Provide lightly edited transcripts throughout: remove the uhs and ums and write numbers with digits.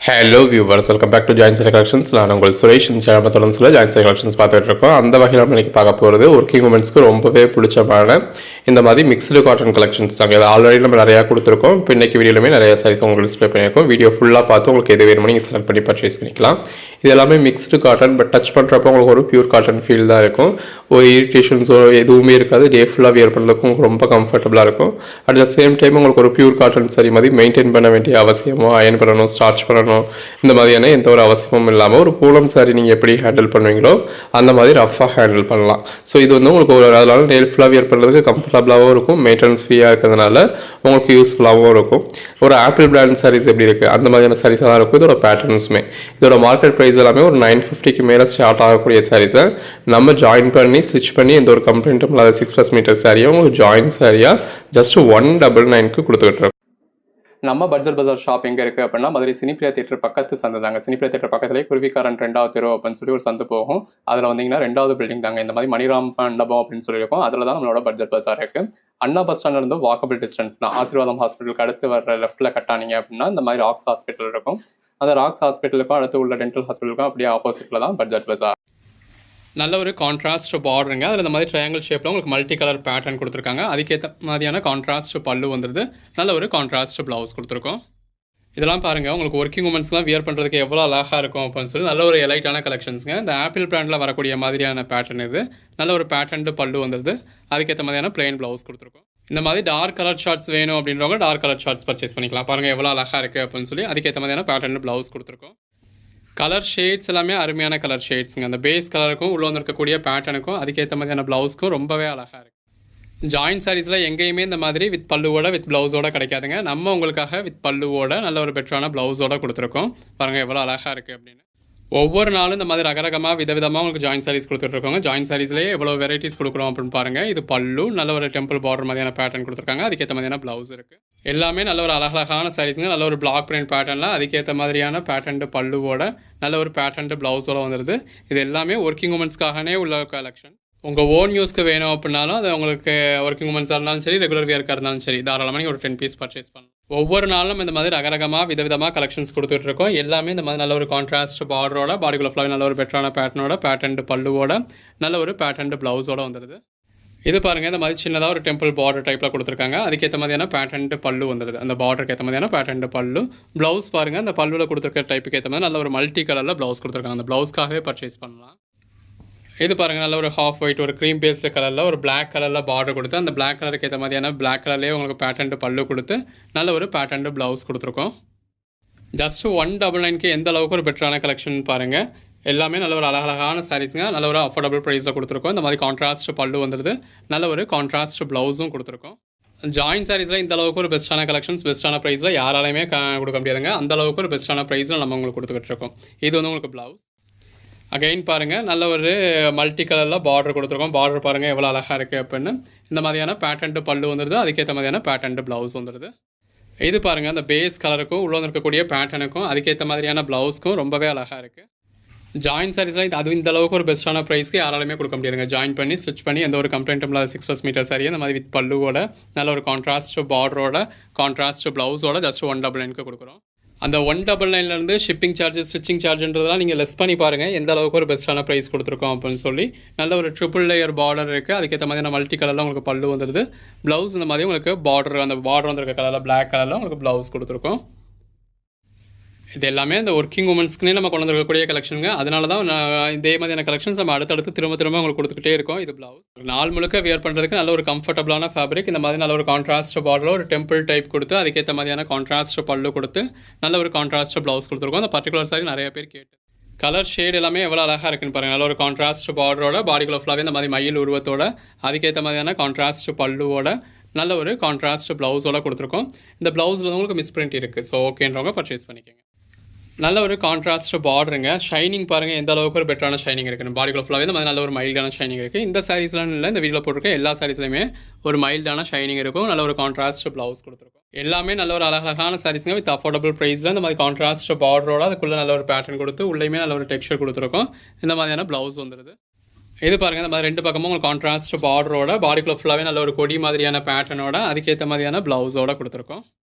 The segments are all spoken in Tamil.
Hello viewers, welcome back to Jain sari collections. நான் உங்கள் சுரேஷ். இந்த சேனல் தொடர்ந்து ஜாயின் சாரி கலெக்ஷன்ஸ் பார்த்துட்டு இருக்கோம். அந்த வகையில் நம்ம இன்றைக்கி பார்க்க போகிறது ஒர்க்கிங் உமன்ஸ்க்கு ரொம்பவே பிடிச்சமான இந்த மாதிரி மிக்ஸ்டு காட்டன் கலெக்ஷன்ஸ் தாங்க. இது ஆல்ரெடி நம்ம நிறையா கொடுத்துருக்கோம். இப்போ இன்றைக்கி வீடியோலுமே நிறைய சாரீஸ் உங்களுக்கு டிஸ்பிளே பண்ணியிருக்கோம். வீடியோ ஃபுல்லாக பார்த்து உங்களுக்கு எது வேணுமோ நீங்கள் செலக்ட் பண்ணி பர்ச்சேஸ் பண்ணிக்கலாம். இது எல்லாமே மிக்ஸ்டு காட்டன், பட் டச் பண்ணுறப்போ உங்களுக்கு ஒரு பியூர் காட்டன் ஃபீல் தான் இருக்கும். ஒரு இரிட்டேஷன்ஸோ எதுவுமே இருக்காது. டே ஃபுல்லாக வியர் பண்ணுறதுக்கும் ரொம்ப கம்ஃபர்டபுளாக இருக்கும். அட் த சேம் டைம் உங்களுக்கு ஒரு பியூர் காட்டன் சாரி மாதிரி மெயின்டைன் பண்ண வேண்டிய அவசியமோ, அயன் பண்ணணும், ஸ்டார்ச் பண்ணணும், இந்த மாதிரியான எந்த ஒரு அவசியமும் இல்லாமல் ஒரு பூலம் சாரி நீங்கள் எப்படி ஹேண்டில் பண்ணுவீங்களோ அந்த மாதிரி ரஃபாக ஹேண்டில் பண்ணலாம். ஸோ இது உங்களுக்கு ஒரு அதனால நெல் ஃபுல்லாக வியர் பண்ணுறதுக்கு கம்ஃபர்டபுளாகவும் இருக்கும். மெயின்டெனன்ஸ் ஃப்ரீயாக இருக்கிறதுனால உங்களுக்கு யூஸ்ஃபுல்லாகவும் இருக்கும். ஒரு ஆப்பிள் பிராண்ட் சாரீஸ் எப்படி இருக்குது அந்த மாதிரியான சாரீஸாக தான் இருக்கும் இதோட பேட்டர்ன்ஸுமே. இதோட மார்க்கெட் ப்ரைஸ் எல்லாமே ஒரு 950க்கு மேலே ஸ்டார்ட் ஆகக்கூடிய சாரீஸை நம்ம ஜாயின் பண்ணி ஸ்டிச் பண்ணி எந்த ஒரு கம்ப்ளைண்ட்டும் இல்லாத 6+ மீட்டர் சாரியாக உங்களுக்கு ஜாயின் சாரியாக ஜஸ்ட் 199க்கு கொடுத்துக்கிட்டு இருக்கோம். நம்ம பட்ஜெட் பஜார் ஷாப் எங்கே இருக்குது அப்படின்னா மதுரை சினிப்பிரியா தியேட்டர் பக்கத்து சந்து தாங்க. சினிப்பிரியா தியேட்டர் பக்கத்துலேயே குருவிக்காரன் 2வது தெரு அப்படின்னு சொல்லி ஒரு சந்து போகும். அதில் வந்தீங்கன்னா 2வது பில்டிங் தாங்க. இந்த மாதிரி மணிராம் மண்டபம் அப்படின்னு சொல்லியிருக்கோம். அதில் தான் நம்மளோட பட்ஜெட் பஜார் இருக்குது. அண்ணா பஸ் ஸ்டாண்ட் இருந்து வாக்கபிள் டிஸ்டன்ஸ் தான். ஆசீர்வாதம் ஹாஸ்பிட்டலுக்கு அடுத்து வர லெஃப்ட்டில் கட்டானீங்க அப்படின்னா இந்த மாதிரி ராக்ஸ் ஹாஸ்பிட்டல் இருக்கும். அந்த ராக்ஸ் ஹாஸ்பிட்டலுக்கும் அடுத்து உள்ள டென்டல் ஹாஸ்பிட்டலுக்கும் அப்படியே ஆப்போசிட்டில் தான் பட்ஜெட் பஜார். நல்ல ஒரு கான்ட்ராஸ்ட் பார்டருங்க. அதில் இந்த மாதிரி ட்ரையாங்கிள் ஷேப்பில் உங்களுக்கு மல்டி கலர் பேட்டர்ன் கொடுத்துருக்காங்க. அதுக்கேற்ற மாதிரியான கான்ட்ராஸ்ட் பல்லு வந்துடுது. நல்ல ஒரு கான்ட்ராஸ்ட் ப்ளவுஸ் கொடுத்துருக்கோம். இதெல்லாம் பாருங்கள், உங்களுக்கு ஒர்க்கிங் உமன்ஸ்லாம் வியர் பண்ணுறதுக்கு எவ்வளோ அழகாக இருக்கும் அப்படின்னு சொல்லி நல்ல ஒரு எலைட்டான கலெக்ஷன்ஸுங்க. இந்த ஆப்பிள் பிராண்டில் வரக்கூடிய மாதிரியான பேட்டர்ன் இது. நல்ல ஒரு பேட்டர்ன் பல்லு வந்துடுது. அதுக்கேற்ற மாதிரியான பிளெயின் ப்ளவுஸ் கொடுத்துருக்கோம். இந்த மாதிரி டார்க் கலர் ஷார்ட்ஸ் வேணும் அப்படின்றவங்க டார்க் கலர் ஷார்ட்ஸ் பர்ச்சேஸ் பண்ணிக்கலாம். பாருங்கள் எவ்வளோ அழகாக இருக்குது அப்படின்னு சொல்லி அதுக்கேற்ற மாதிரியான பேட்டர்ன் ப்ளவுஸ் கொடுத்துருக்கோம். கலர் ஷேட்ஸ் எல்லாமே அருமையான கலர் ஷேட்ஸுங்க. அந்த பேஸ் கலருக்கும் உள்ளே வந்துருக்கக்கூடிய பேட்டர்னுக்கும் அதுக்கேற்ற மாதிரியான ப்ளவுஸ்க்கும் ரொம்பவே அழகாக இருக்குது. ஜாயின் சாரீஸில் எங்கேயுமே இந்த மாதிரி வித் பல்லுவோட வித் ப்ளவுஸோட கிடைக்காதுங்க. நம்ம உங்களுக்காக வித் பல்லுவோட நல்ல ஒரு பெட்டரான ப்ளவுஸோட கொடுத்துருக்கோம். பாருங்கள் எவ்வளோ அழகாக இருக்குது அப்படின்னு. ஒவ்வொரு நாளும் இந்த மாதிரி ரகரகமாக விதவிதமாக உங்களுக்கு ஜாயின் சாரீஸ் கொடுத்துட்ருக்கோங்க. ஜாயின் சாரீஸ்லேயே எவ்வளோ வெரைட்டிஸ் கொடுக்குறோம் அப்படின்னு பாருங்கள். இது பல்லு நல்ல ஒரு டெம்பிள் பார்டர் மாதிரியான பேட்டர்ன் கொடுத்துருக்காங்க. அதுக்கேற்ற மாதிரியான ப்ளவுஸ் இருக்குது. எல்லாமே நல்ல ஒரு அழகழகான சாரீஸுங்க. நல்ல ஒரு பிளாக் பிரிண்ட் பேட்டர்னில் அதுக்கேற்ற மாதிரியான பேட்டர்ன் பல்லுவோட நல்ல ஒரு பேட்டர்ன் ப்ளவுஸோட வந்துடுது. இது எல்லாமே ஒர்க்கிங் உமன்ஸ்க்காகவே உள்ள கலெக்ஷன். உங்கள் ஓன் யூஸ்க்கு வேணும் அப்படின்னாலும் அது உங்களுக்கு ஒர்க்கிங் உமன்ஸாக இருந்தாலும் சரி, ரெகுலர் வியர்க்காக இருந்தாலும் சரி, தாராளமாக நீங்கள் ஒரு 10 பீஸ் பர்ச்சேஸ் பண்ணலாம். ஒவ்வொரு நாளும் இந்த மாதிரி ரகரகமாக விதவிதமாக கலெக்ஷன்ஸ் கொடுத்துட்ருக்கோம். எல்லாமே இந்த மாதிரி நல்ல ஒரு கான்ட்ராஸ்ட் பார்டரோட பாடிக்குள்ள ஃபுல்லாக நல்ல ஒரு பெட்டரான பேட்டர்னோட பேட்டர்ன் பல்லுவோட நல்ல ஒரு பேட்டர்ன் ப்ளவுஸோட வந்துடுது. இது பாருங்கள், இந்த மாதிரி சின்னதாக ஒரு டெம்பிள் பார்டர் டைப்பில் கொடுத்துருக்காங்க. அதுக்கேற்ற மாதிரியான பேட்டர்ன் பல்லு வந்துடுது. அந்த பார்டருக்கு ஏற்ற மாதிரியான பேட்டர்ன் பல்லு. ப்ளவுஸ் பாருங்கள், அந்த பல்லுவில் கொடுத்துருக்க டைப்புக்கு ஏற்ற மாதிரி நல்ல ஒரு மல்டி கலரில் ப்ளவுஸ் கொடுத்துருக்காங்க. அந்த ப்ளவுஸ்க்காகவே பர்ச்சேஸ் பண்ணலாம். இது பாருங்கள், நல்ல ஒரு ஹாஃப் ஒயிட் ஒரு க்ரீம் பேஸ்ட் கலரில் ஒரு பிளாக் கலரில் பார்டர் கொடுத்து அந்த பிளாக் கலருக்கு ஏற்ற மாதிரியான பிளாக் கலர்லேயே உங்களுக்கு பேட்டர்ன் பல்லு கொடுத்து நல்ல ஒரு பேட்டர்ன் ப்ளவுஸ் கொடுத்துருக்கோம். ஜஸ்ட் 199க்கு எந்த அளவுக்கு ஒரு பெட்டரான கலெக்ஷன் பாருங்கள். எல்லாமே நல்ல ஒரு அழகழகான சாரீஸுங்க. நல்ல ஒரு அஃபோர்டபுள் ப்ரைஸில் கொடுத்துருக்கோம். இந்த மாதிரி கான்ட்ராஸ்ட் பல்லு வந்துடுது. நல்ல ஒரு கான்ட்ராஸ்ட் ப்ளவுஸும் கொடுத்துருக்கோம். ஜாயின் சாரீஸில் இந்த அளவுக்கு ஒரு பெஸ்ட்டான கலெக்ஷன்ஸ் பெஸ்ட்டான ப்ரைஸில் யாராலையுமே கொடுக்க முடியாதுங்க. அந்த அளவுக்கு ஒரு பெஸ்ட்டான ப்ரைஸில் நம்ம உங்களுக்கு கொடுத்துக்கிட்டு இருக்கோம். இது உங்களுக்கு ப்ளவுஸ். அகைன் பாருங்கள், நல்ல ஒரு மல்டி கலரில் பார்டர் கொடுத்துருக்கோம். பார்டர் பாருங்கள் எவ்வளோ அழகாக இருக்குது அப்படின்னு. இந்த மாதிரியான பேட்டர்ன் பல்லு வந்துடுது. அதுக்கேற்ற மாதிரியான பேட்டர்ன் ப்ளவுஸ் வந்துடுது. இது பாருங்கள், அந்த பேஸ் கலருக்கும் உள்ளே இருக்கக்கூடிய பேட்டர்னுக்கும் அதுக்கேற்ற மாதிரியான ப்ளவுஸ்க்கும் ரொம்பவே அழகாக இருக்குது. ஜாயின் சாரீஸில் அது இந்த அளவுக்கு ஒரு பெஸ்ட்டான ப்ரைஸ்க்கு யாராலுமே கொடுக்க முடியாதுங்க. ஜாயின் பண்ணி ஸ்டிச் பண்ணி எந்த ஒரு கம்ப்ளைண்ட்டும் இல்லாத 6+ மீட்டர் சாரியை இந்த மாதிரி வித் பல்லுவோட நல்ல ஒரு கான்ட்ராஸ்ட் பார்டரோட கான்ட்ராஸ்ட் ப்ளவுஸோட ஜஸ்ட் 199க்கு கொடுக்குறோம். அந்த 199லேருந்து ஷிப்பிங் சார்ஜஸ் ஸ்டிச்சிங் சார்ஜ்ன்றதெல்லாம் நீங்கள் லெஸ் பண்ணி பாருங்கள் எந்த அளவுக்கு ஒரு பெஸ்ட்டான ப்ரைஸ் கொடுத்துருக்கோம் அப்படின்னு சொல்லி. நல்ல ஒரு ட்ரிபிள் லேயர் பார்டர் இருக்குது. அதுக்கேற்ற மாதிரி மல்டி கலரில் உங்களுக்கு பல்லு வந்துடுது. ப்ளவுஸ் இந்த மாதிரி உங்களுக்கு பார்டர் அந்த பார்டர் வந்துருக்க கலரில் பிளாக் கலரில் உங்களுக்கு ப்ளவுஸ் கொடுத்துருக்கோம். இது எல்லாமே இந்த ஒர்க்கிங் உமன்ஸ்க்குனே நம்ம கொண்டு வந்துருக்கக்கூடிய கலெக்ஷனுங்க. அதனால தான் இதே மாதிரியான கலெக்ஷன்ஸ் நம்ம அடுத்தடுத்து திரும்ப உங்களுக்கு கொடுத்துக்கிட்டே இருக்கோம். இது ப்ளவுஸ் நாள் முழுக்க வியர் பண்ணுறதுக்கு நல்ல ஒரு கம்ஃபர்டபுளான ஃபேப்ரிக். இந்த மாதிரி நல்ல ஒரு கான்ட்ராஸ்ட் பார்டரில் ஒரு டெம்பிள் டைப் கொடுத்து அதுக்கேற்ற மாதிரியான கான்ட்ராஸ்ட் பல்லு கொடுத்து நல்ல ஒரு கான்ட்ராஸ்ட் ப்ளவுஸ் கொடுத்துருக்கோம். அந்த பர்டிகுலர் சாரி நிறைய பேர் கேட்டு கலர் ஷேட் எல்லாமே எவ்வளோ அழகாக இருக்குன்னு பாருங்கள். நல்ல ஒரு கான்ட்ராஸ்ட் பார்டரோட பாடிக்குள்ள ஃபுல்லாகவே இந்த மாதிரி மயில் உருவத்தோட அதுக்கேற்ற மாதிரியான கான்ட்ராஸ்ட் பல்லுவோட நல்ல ஒரு கான்ட்ராஸ்ட் ப்ளவுஸோட கொடுத்துருக்கோம். இந்த ப்ளவுஸில் உங்களுக்கு மிஸ் பிரிண்ட் இருக்குது. ஸோ ஓகேன்றவங்க பர்ச்சேஸ் பண்ணிக்கோங்க. நல்ல ஒரு கான்ட்ராஸ்ட் பார்டருங்க. ஷைனிங் பாருங்கள் எந்த அளவுக்கு ஒரு பெட்டரான ஷைனிங் இருக்குது. பாடிக்குள்ள ஃபுல்லாகவே இந்த மாதிரி நல்ல ஒரு மைல்டான ஷைனிங் இருக்குது. இந்த சாரீஸ்லாம் இல்லை, இந்த வீடியோவில் போட்டிருக்க எல்லா சாரீஸ்லையுமே ஒரு மைல்டான ஷைனிங் இருக்கும். நல்ல ஒரு கான்ட்ராஸ்ட் ப்ளவுஸ் கொடுத்துருக்கும். எல்லாமே நல்ல ஒரு அழகான சாரீஸுங்க வித் அஃபோர்டபுள் ப்ரைஸில் இந்த மாதிரி கான்ட்ராஸ்ட் பார்டரோட அதுக்குள்ளே நல்ல ஒரு பேட்டர்ன் கொடுத்து உள்ளேயுமே நல்ல ஒரு டெக்ஸ்சர் கொடுத்துருக்கோம். இந்த மாதிரியான ப்ளவுஸ் வந்துடுது. இது பாருங்கள், இந்த மாதிரி 2 பக்கமும் உங்களுக்கு கான்ட்ராஸ்ட் பார்டரோட பாடிக்குள்ள ஃபுல்லாகவே நல்ல ஒரு கொடி மாதிரியான பேட்டர்னோட அதுக்கேற்ற மாதிரியான ப்ளவுஸோட கொடுத்துருக்கோம்.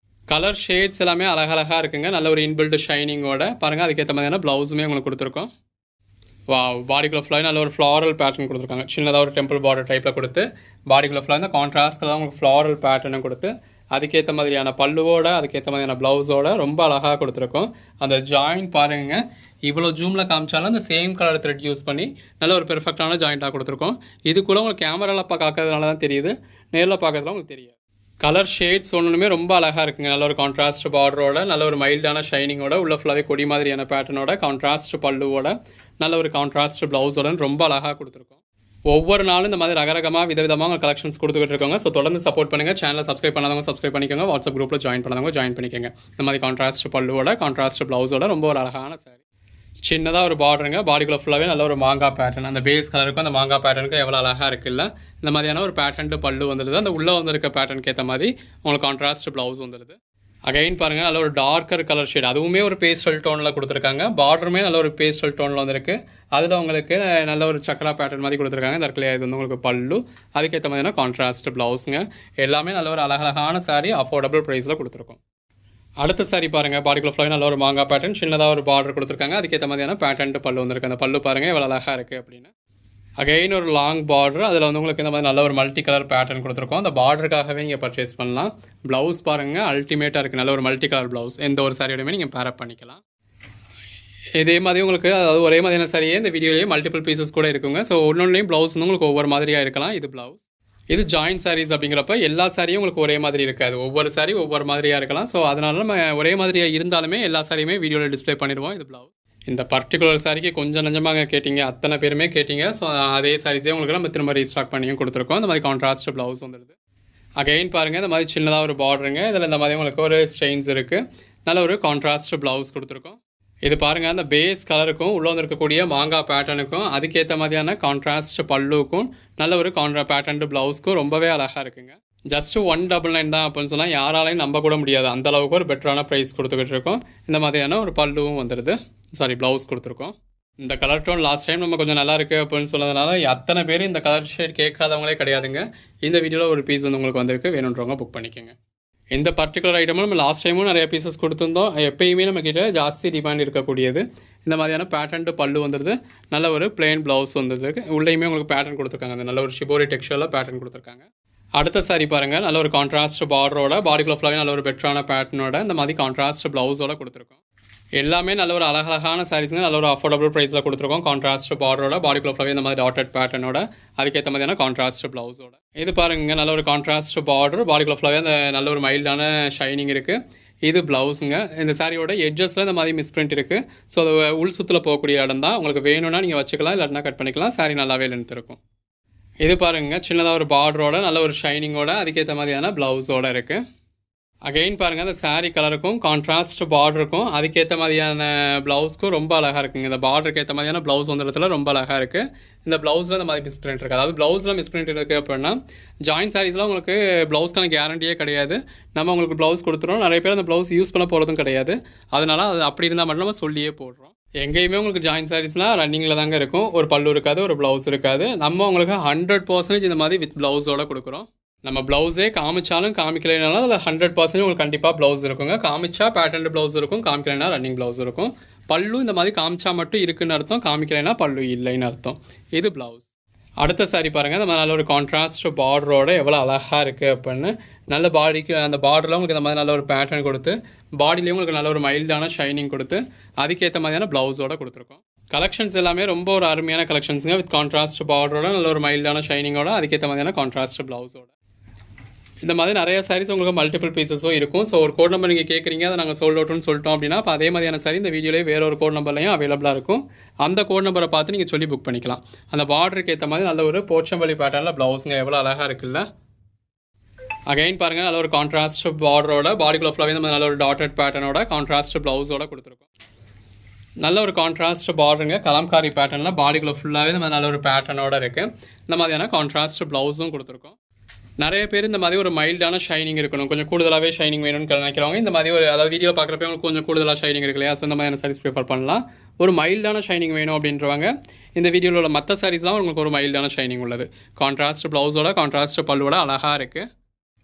கலர் ஷேட்ஸ் எல்லாமே அழகழகாக இருக்குங்க. நல்ல ஒரு இன்பில்ட் ஷைனிங்கோட பாருங்கள். அதுக்கேற்ற மாதிரியான ப்ளவுஸுமே உங்களுக்கு கொடுத்துருக்கோம். பாடிக்குள்ள ஃபுல்லாக நல்ல ஒரு ஃப்ளாரல் பேட்டர்ன் கொடுத்துருக்காங்க. சின்னதாக ஒரு டெம்பிள் பார்டர் டைப்பில் கொடுத்து பாடிக்குள்ள ஃபுல்லாக இந்த கான்ட்ராஸ்ட்லாம் உங்களுக்கு ஃப்ளாரல் பேட்டர்னும் கொடுத்து அதுக்கேற்ற மாதிரியான பல்லுவோட அதுக்கேற்ற மாதிரியான ப்ளவுஸோட ரொம்ப அழகாக கொடுத்துருக்கோம். அந்த ஜாயிண்ட் பாருங்க, இவ்வளோ ஜூமில் காமிச்சாலும் அந்த சேம் கலர் த்ரெட் யூஸ் பண்ணி நல்ல ஒரு பெர்ஃபெக்டான ஜாயிண்ட்டாக கொடுத்துருக்கோம். இது கூட உங்களுக்கு கேமராவில் பார்க்கறதுனால தான் தெரியுது, நேரில் பார்க்கறதுல உங்களுக்கு தெரியாது. கலர் ஷேட்ஸ் ஒன்றுமே ரொம்ப அழகாக இருக்குங்க. நல்ல ஒரு கான்ட்ராஸ்ட் பார்டரோட நல்ல ஒரு மைல்டான ஷைனிங்கோட உள்ள ஃபுல்லாகவே கொடி மாதிரியான பேட்டர்னோட கான்ட்ராஸ்ட் பல்லுவோட நல்ல ஒரு கான்ட்ராஸ்ட் ப்ளவுஸோட ரொம்ப அழகாக கொடுத்துருக்கோம். ஒவ்வொரு நாளும் இந்த மாதிரி ரகரகமாக விதவிதமாக கலெக்ஷன்ஸ் கொடுத்துக்கிட்டு இருக்காங்க. ஸோ தொடர்ந்து சப்போர்ட் பண்ணுங்கள். சேனலை சப்ஸ்கிரைப் பண்ணாதவங்க சப்ஸ்கிரைப் பண்ணிக்கோங்க. வாட்ஸ்அப் குரூப்பில் ஜாயின் பண்ணாதவங்க ஜாயின் பண்ணிக்கோங்க. இந்த மாதிரி கான்ட்ராஸ்ட் பல்லுவோட கான்ட்ராஸ்ட் ப்ளவுஸோட ரொம்ப ஒரு அழகான சாரி. சின்னதாக ஒரு பார்டருங்க. பாடிக்குள்ள ஃபுல்லாகவே நல்ல ஒரு மாங்காய் பேட்டர்ன். அந்த பேஸ் கலருக்கும் அந்த மாங்காய் பேட்டர்னுக்கும் எவ்வளோ அழகாக இருக்குல்ல. இந்த மாதிரியான ஒரு பேட்டர்ன் பல்லு வந்துடுது. அந்த உள்ளே வந்திருக்க பேட்டர்னுக்கு ஏற்ற மாதிரி உங்களுக்கு கான்ட்ராஸ்ட் ப்ளவுஸ் வந்துடுது. அகைன் பாருங்கள், நல்ல ஒரு டார்க்கர் கலர் ஷேட், அதுவுமே ஒரு பேஸ்டல் டோனில் கொடுத்துருக்காங்க. பார்டருமே நல்ல ஒரு பேஸ்டல் டோனில் வந்துருக்கு. அதில் உங்களுக்கு நல்ல ஒரு சக்கரா பேட்டர்ன் மாதிரி கொடுத்துருக்காங்க. இந்த இடத்துல இது வந்து உங்களுக்கு பல்லு, அதுக்கேற்ற மாதிரியான கான்ட்ராஸ்ட் ப்ளவுஸுங்க. எல்லாமே நல்ல ஒரு அழகழகான சாரீ, அஃபோர்டபுள் ப்ரைஸில் கொடுத்துருக்கோம். அடுத்த சாரி பாருங்கள், பாடிக்குள்ள ஃபுல்லாக நல்ல ஒரு மாங்காய் பேட்டர்ன், சின்னதாக ஒரு பார்டர் கொடுத்துருக்காங்க. அதுக்கேற்ற மாதிரியான பேட்டர்ன் பல்லு வந்துருக்கு. அந்த பல்லு பாருங்கள் எவ்வளோ அழகாக இருக்குது அப்படின்னு. அகைன் ஒரு லாங் பார்டர், அதில் வந்து உங்களுக்கு இந்த மாதிரி நல்ல ஒரு மல்டி கலர் பேட்டர்ன் கொடுத்துருக்கோம். அந்த பார்டருக்காகவே நீங்கள் பர்ச்சேஸ் பண்ணலாம். ப்ளவுஸ் பாருங்கள் அல்டிமேட்டாக இருக்குது. நல்ல ஒரு மல்டி கலர் ப்ளவுஸ், எந்த ஒரு சாரியோடையுமே நீங்கள் பேரப் பண்ணிக்கலாம். இதே மாதிரி உங்களுக்கு அதாவது ஒரே மாதிரியான சாரியே இந்த வீடியோலேயே மல்டிபிள் பீசஸ் கூட இருக்குங்க. ஸோ ஒன்னொன்றையும் ப்ளவுஸ் வந்து உங்களுக்கு ஒவ்வொரு மாதிரியாக இருக்கலாம். இது ப்ளவுஸ், இது ஜாயின்ட் சாரீஸ் அப்படிங்கிறப்ப எல்லா சாரியும் உங்களுக்கு ஒரே மாதிரி இருக்காது. ஒவ்வொரு சாரி ஒவ்வொரு மாதிரியாக இருக்கலாம். ஸோ அதனால நம்ம ஒரே மாதிரியாக இருந்தாலுமே எல்லா சாரியுமே வீடியோவில் டிஸ்பிளே பண்ணிடுவோம். இது ப்ளவுஸ். இந்த பர்டிகுலர் சாரிக்கு கொஞ்சம் நஞ்சமாக கேட்டிங்க, அத்தனை பேருமே கேட்டிங்க. ஸோ அதே சாரீஸே உங்களுக்கு நம்ம திரும்ப ரீஸ்டாக் பண்ணியும் கொடுத்துருக்கோம். இந்த மாதிரி கான்ட்ராஸ்ட் ப்ளவுஸ் வந்துடுது. அகைன் பாருங்கள், இந்த மாதிரி சின்னதாக ஒரு பார்டருங்க. இதில் இந்த மாதிரி உங்களுக்கு ஒரு ஸ்ட்ரெயின்ஸ் இருக்குது. நல்ல ஒரு கான்ட்ராஸ்ட் ப்ளவுஸ் கொடுத்துருக்கோம். இது பாருங்கள், அந்த பேஸ் கலருக்கும் உள்ளே வந்துருக்கக்கூடிய மாங்காய் பேட்டர்னுக்கும் அதுக்கேற்ற மாதிரியான கான்ட்ராஸ்ட் பல்லுக்கும் நல்ல ஒரு பேட்டர்ன் ப்ளவுஸ்க்கும் ரொம்பவே அழகாக இருக்குங்க. ஜஸ்ட் 199 தான் அப்படின்னு சொன்னால் யாராலையும் நம்ப கூட முடியாது. அந்தளவுக்கு ஒரு பெட்டரான ப்ரைஸ் கொடுத்துக்கிட்டு இருக்கோம். இந்த மாதிரியான ஒரு பல்லுவும் வந்துடுது, சாரி ப்ளவுஸ் கொடுத்துருக்கோம். இந்த கலர் டோன் லாஸ்ட் டைம் நம்ம கொஞ்சம் நல்லா இருக்குது அப்படின்னு சொன்னதுனால அத்தனை பேர் இந்த கலர் ஷேட் கேட்காதவங்களே கிடையாதுங்க. இந்த வீடியோவில் ஒரு பீஸ் வந்து உங்களுக்கு வந்திருக்கு, வேணுன்றவங்க புக் பண்ணிக்கோங்க. இந்த பர்டிகுலர் ஐட்டமும் நம்ம லாஸ்ட் டைமும் நிறைய பீசஸ் கொடுத்துருந்தோம். எப்பயுமே நம்மக்கிட்ட ஜாஸ்தி டிமாண்ட் இருக்கக்கூடியது. இந்த மாதிரியான பேட்டர்ன் பல்லு வந்துடுது. நல்ல ஒரு பிளெயின் ப்ளவுஸ் வந்துருக்கு. உள்ளேயுமே உங்களுக்கு பேட்டர்ன் கொடுத்துருக்காங்க. அந்த நல்ல ஒரு ஷிபோரி டெக்ஸ்டரில் பேட்டர்ன் கொடுத்துருக்காங்க. அடுத்த சாரி பாருங்கள், நல்ல ஒரு கான்ட்ராஸ்ட் பார்டரோட பாடிக்குள்ள ஃபுல்லாகவே நல்ல ஒரு பெட்டரான பேட்டர்னோட இந்த மாதிரி கான்ட்ராஸ்ட் ப்ளவுஸோட கொடுத்துருக்கோம். எல்லாமே நல்ல ஒரு அழகழகான சாரீஸுங்க. நல்ல ஒரு அஃபோர்டபுள் ப்ரைஸில் கொடுத்துருக்கோம். கான்ட்ராஸ்ட் பார்டரோட பாடிக்குள்ள ஃபுல்லாகவே இந்த மாதிரி டாட்டட் பேட்டர்னோட அதுக்கேற்ற மாதிரியான கான்ட்ராஸ்ட் ப்ளவுஸோட. இது பாருங்க, நல்ல ஒரு கான்ட்ராஸ்ட் பார்டர், பாடிக்குள்ள ஃபுல்லாகவே அந்த நல்ல ஒரு மைல்டான ஷைனிங் இருக்குது. இது ப்ளவுஸுங்க. இந்த சாரியோட எட்ஜஸில் இந்த மாதிரி மிஸ்பிரிண்ட் இருக்குது. ஸோ அது உள் சுற்றில் போகக்கூடிய இடம் தான். உங்களுக்கு வேணும்னா நீங்கள் வச்சுக்கலாம், இல்லைன்னா கட் பண்ணிக்கலாம். சாரி நல்லாவே லென்த் இருக்கும். இது பாருங்க, சின்னதாக ஒரு பார்டரோட நல்ல ஒரு ஷைனிங்கோட அதுக்கேற்ற மாதிரியான ப்ளவுஸோட இருக்குது. அகெயின் பாருங்கள், அந்த சாரீ கலருக்கும் கான்ட்ராஸ்ட் பார்டருக்கும் அதுக்கேற்ற மாதிரியான ப்ளவுஸ்க்கும் ரொம்ப அழகாக இருக்குங்க. இந்த பார்டருக்கு ஏற்ற மாதிரியான ப்ளவுஸ் வந்த இடத்துல ரொம்ப அழகாக இருக்குது. இந்த ப்ளவுஸில் இந்த மாதிரி மிஸ்பிரிண்ட் இருக்குது. அதாவது ப்ளவுஸில் மிஸ்பிரிண்ட் இருக்குது அப்படின்னா ஜாயின்ட் சாரீஸ்லாம் உங்களுக்கு ப்ளவுஸ்க்கான கேரண்டியே கிடையாது. நம்ம உங்களுக்கு ப்ளவுஸ் கொடுத்துறோம். நிறைய பேர் அந்த ப்ளவுஸ் யூஸ் பண்ண போகிறதும் கிடையாது. அதனால் அது அப்படி இருந்தால் மட்டும் நம்ம சொல்லியே போடுறோம். எங்கேயுமே உங்களுக்கு ஜாயின்ட் சாரீஸ்லாம் ரன்னிங்கில் தாங்க இருக்கும். ஒரு பல்லு இருக்காது, ஒரு ப்ளவுஸ் இருக்காது. நம்ம உங்களுக்கு 100% இந்த மாதிரி வித் ப்ளவுஸோடு கொடுக்குறோம். நம்ம ப்ளவுஸே காமிச்சாலும் காமிக்கலைனாலும் அதில் 100% உங்களுக்கு கண்டிப்பாக ப்ளவுஸ் இருக்குங்க. காமிச்சா பேட்டர்ன் ப்ளவுஸ் இருக்கும், காமிக்கலைனா ரன்னிங் ப்ளவுஸ் இருக்கும். பல்லு இந்த மாதிரி காமிச்சா மட்டும் இருக்குன்னு அர்த்தம், காமிக்கலைனா பல்லு இல்லைன்னு அர்த்தம். இது ப்ளவுஸ். அடுத்த சாரி பாருங்கள், இந்த மாதிரி நல்ல ஒரு கான்ட்ராஸ்ட் பார்டரோட எவ்வளோ அழகாக இருக்குது அப்படின்னு. நல்ல பாடிக்கு அந்த பார்டரில் உங்களுக்கு இந்த மாதிரி நல்ல ஒரு பேட்டர்ன் கொடுத்து பாடியிலேயும் உங்களுக்கு நல்ல ஒரு மைல்டான ஷைனிங் கொடுத்து அதுக்கேற்ற மாதிரியான ப்ளவுஸோடு கொடுத்துருக்கோம். கலெக்ஷன்ஸ் எல்லாமே ரொம்ப ஒரு அருமையான கலெக்ஷன்ஸுங்க. வித் கான்ட்ராஸ்ட் பார்டரோட நல்ல ஒரு மைல்டான ஷைனிங்கோட அதுக்கேற்ற மாதிரியான கான்ட்ராஸ்ட் ப்ளவுஸோட. இந்த மாதிரி நிறைய சாரீஸ் உங்களுக்கு மல்டிபிள் பீசஸும் இருக்கும். ஸோ ஒரு கோட் நம்பர் நீங்கள் கேட்குறீங்க, அதை நாங்கள் சோல்ட் அவுட்னு சொல்லிட்டோம் அப்படின்னா அப்போ அதே மாதிரியான சாரி இந்த வீடியோலேயே வேறு ஒரு கோட் நம்பர்லையும் அவைலபிளாக இருக்கும். அந்த கோட் நம்பரை பார்த்து நீங்கள் சொல்லி புக் பண்ணிக்கலாம். அந்த பார்டருக்கு ஏற்ற மாதிரி நல்ல ஒரு போச்சம்பள்ளி பேட்டர்னில் ப்ளவுஸுங்க எவ்வளோ அழகாக இருக்குல்ல. அகைன் பாருங்கள், நல்ல ஒரு கான்ட்ராஸ்ட் பார்டரோட பாடிக்குள்ள ஃபுல்லாகவே நம்ம நல்ல ஒரு டாட்டட் பேட்டர்னோட கான்ட்ராஸ்ட் ப்ளவுஸோட கொடுத்துருக்கோம். நல்ல ஒரு கான்ட்ராஸ்ட் பார்டருங்க, கலம்காரி பேட்டர்னில் பாடிக்குள்ள ஃபுல்லாகவே நம்ம நல்ல ஒரு பேட்டர்னோட இருக்குது. இந்த மாதிரியான கான்ட்ராஸ்ட் ப்ளவுஸும் கொடுத்துருக்கோம். நிறைய பேர் இந்த மாதிரி ஒரு மைல்டான ஷைனிங் இருக்கணும், கொஞ்சம் கூடுதலாகவே ஷைனிங் வேணும்னு நினைக்கிறவங்க இந்த மாதிரி ஒரு அதாவது வீடியோ பார்க்குறப்ப உங்களுக்கு கொஞ்சம் கூடுதலாக ஷைனிங் இருக்கு இல்லையா, ஸோ இந்த மாதிரியான சாரீஸ் ப்ரிஃபர் பண்ணலாம். ஒரு மைல்டான ஷைனிங் வேணும் அப்படின்றவங்க இந்த வீடியோவில் உள்ள மற்ற சாரீஸ்லாம் உங்களுக்கு ஒரு மைல்டான ஷைனிங் உள்ளது. கான்ட்ராஸ்ட் ப்ளவுஸோட கான்ட்ராஸ்ட் பல்லுவோட அழகாக இருக்குது.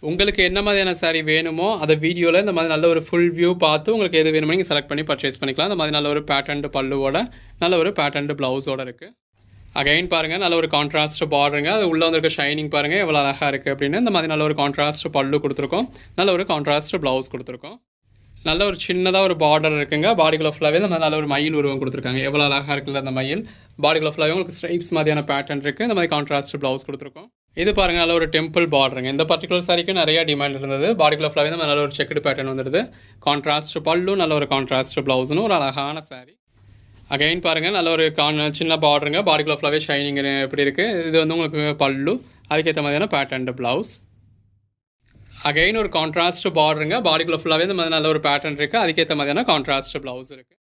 உங்களுக்கு என்ன மாதிரியான saree வேணுமோ அதை வீடியோவில் இந்த மாதிரி நல்ல ஒரு ஃபுல் வியூ பார்த்து உங்களுக்கு எது வேணுமோ நீங்கள் செலக்ட் பண்ணி பர்ச்சேஸ் பண்ணிக்கலாம். இந்த மாதிரி நல்ல ஒரு பேட்டர்ன்டு பல்லுவோட நல்ல ஒரு பேட்டர்ன்டு ப்ளவுஸோடு இருக்குது. அகைன் பாருங்கள் நல்ல ஒரு கான்ட்ராஸ்ட் பார்டருங்க. அது உள்ளே வந்துருக்க ஷைனிங் பாருங்கள் எவ்வளோ அழகாக இருக்குது அப்படின்னு. இந்த மாதிரி நல்ல ஒரு கான்ட்ராஸ்ட் பல்லு கொடுத்துருக்கோம். நல்ல ஒரு கான்ட்ராஸ்ட் ப்ளவுஸ் கொடுத்துருக்கோம். நல்ல ஒரு சின்னதாக ஒரு பார்டர் இருக்குங்க. பாடிக்குள்ள ஃபுல்லாகவே இந்த மாதிரி நல்ல ஒரு மயில் உருவம் கொடுத்துருக்காங்க. எவ்வளோ அழகாக இருக்குல்ல அந்த மயில். பாடிக்குள்ள ஃபுல்லாகவே உங்களுக்கு ஸ்ட்ரைப்ஸ் மாதிரியான பேட்டர்ன் இருக்குது. இந்த மாதிரி கான்ட்ராஸ்ட் ப்ளவுஸ் கொடுத்துருக்கோம். இது பாருங்கள் நல்ல ஒரு டெம்பிள் பார்டருங்க. இந்த பர்டிகுலர் சாரிக்கு நிறைய டிமாண்ட் இருந்தது. பாடிக்குள்ள ஃபுல்லாகவே நம்ம நல்ல ஒரு செக்குடு பேட்டர்ன் வந்துடுது. கான்ட்ராஸ்ட் பல்லு நல்ல ஒரு கான்ட்ராஸ்ட் ப்ளவுஸ்னு ஒரு அழகான சாரி. அகைன் பாருங்கள் நல்ல ஒரு சின்ன பார்டருங்க. பாடிக்குள்ள ஃபுல்லாகவே ஷைனிங் எப்படி இருக்குது. இது வந்து உங்களுக்கு பல்லு, அதுக்கேற்ற மாதிரியான பேட்டர்ன் ப்ளவுஸ். அகைன் ஒரு கான்ட்ராஸ்ட் பார்டருங்க. பாடிக்குள்ள ஃபுல்லாகவே இந்த மாதிரி நல்ல ஒரு பேட்டர்ன் இருக்குது. அதுக்கேற்ற மாதிரியான கான்ட்ராஸ்ட் ப்ளவுஸ் இருக்குது.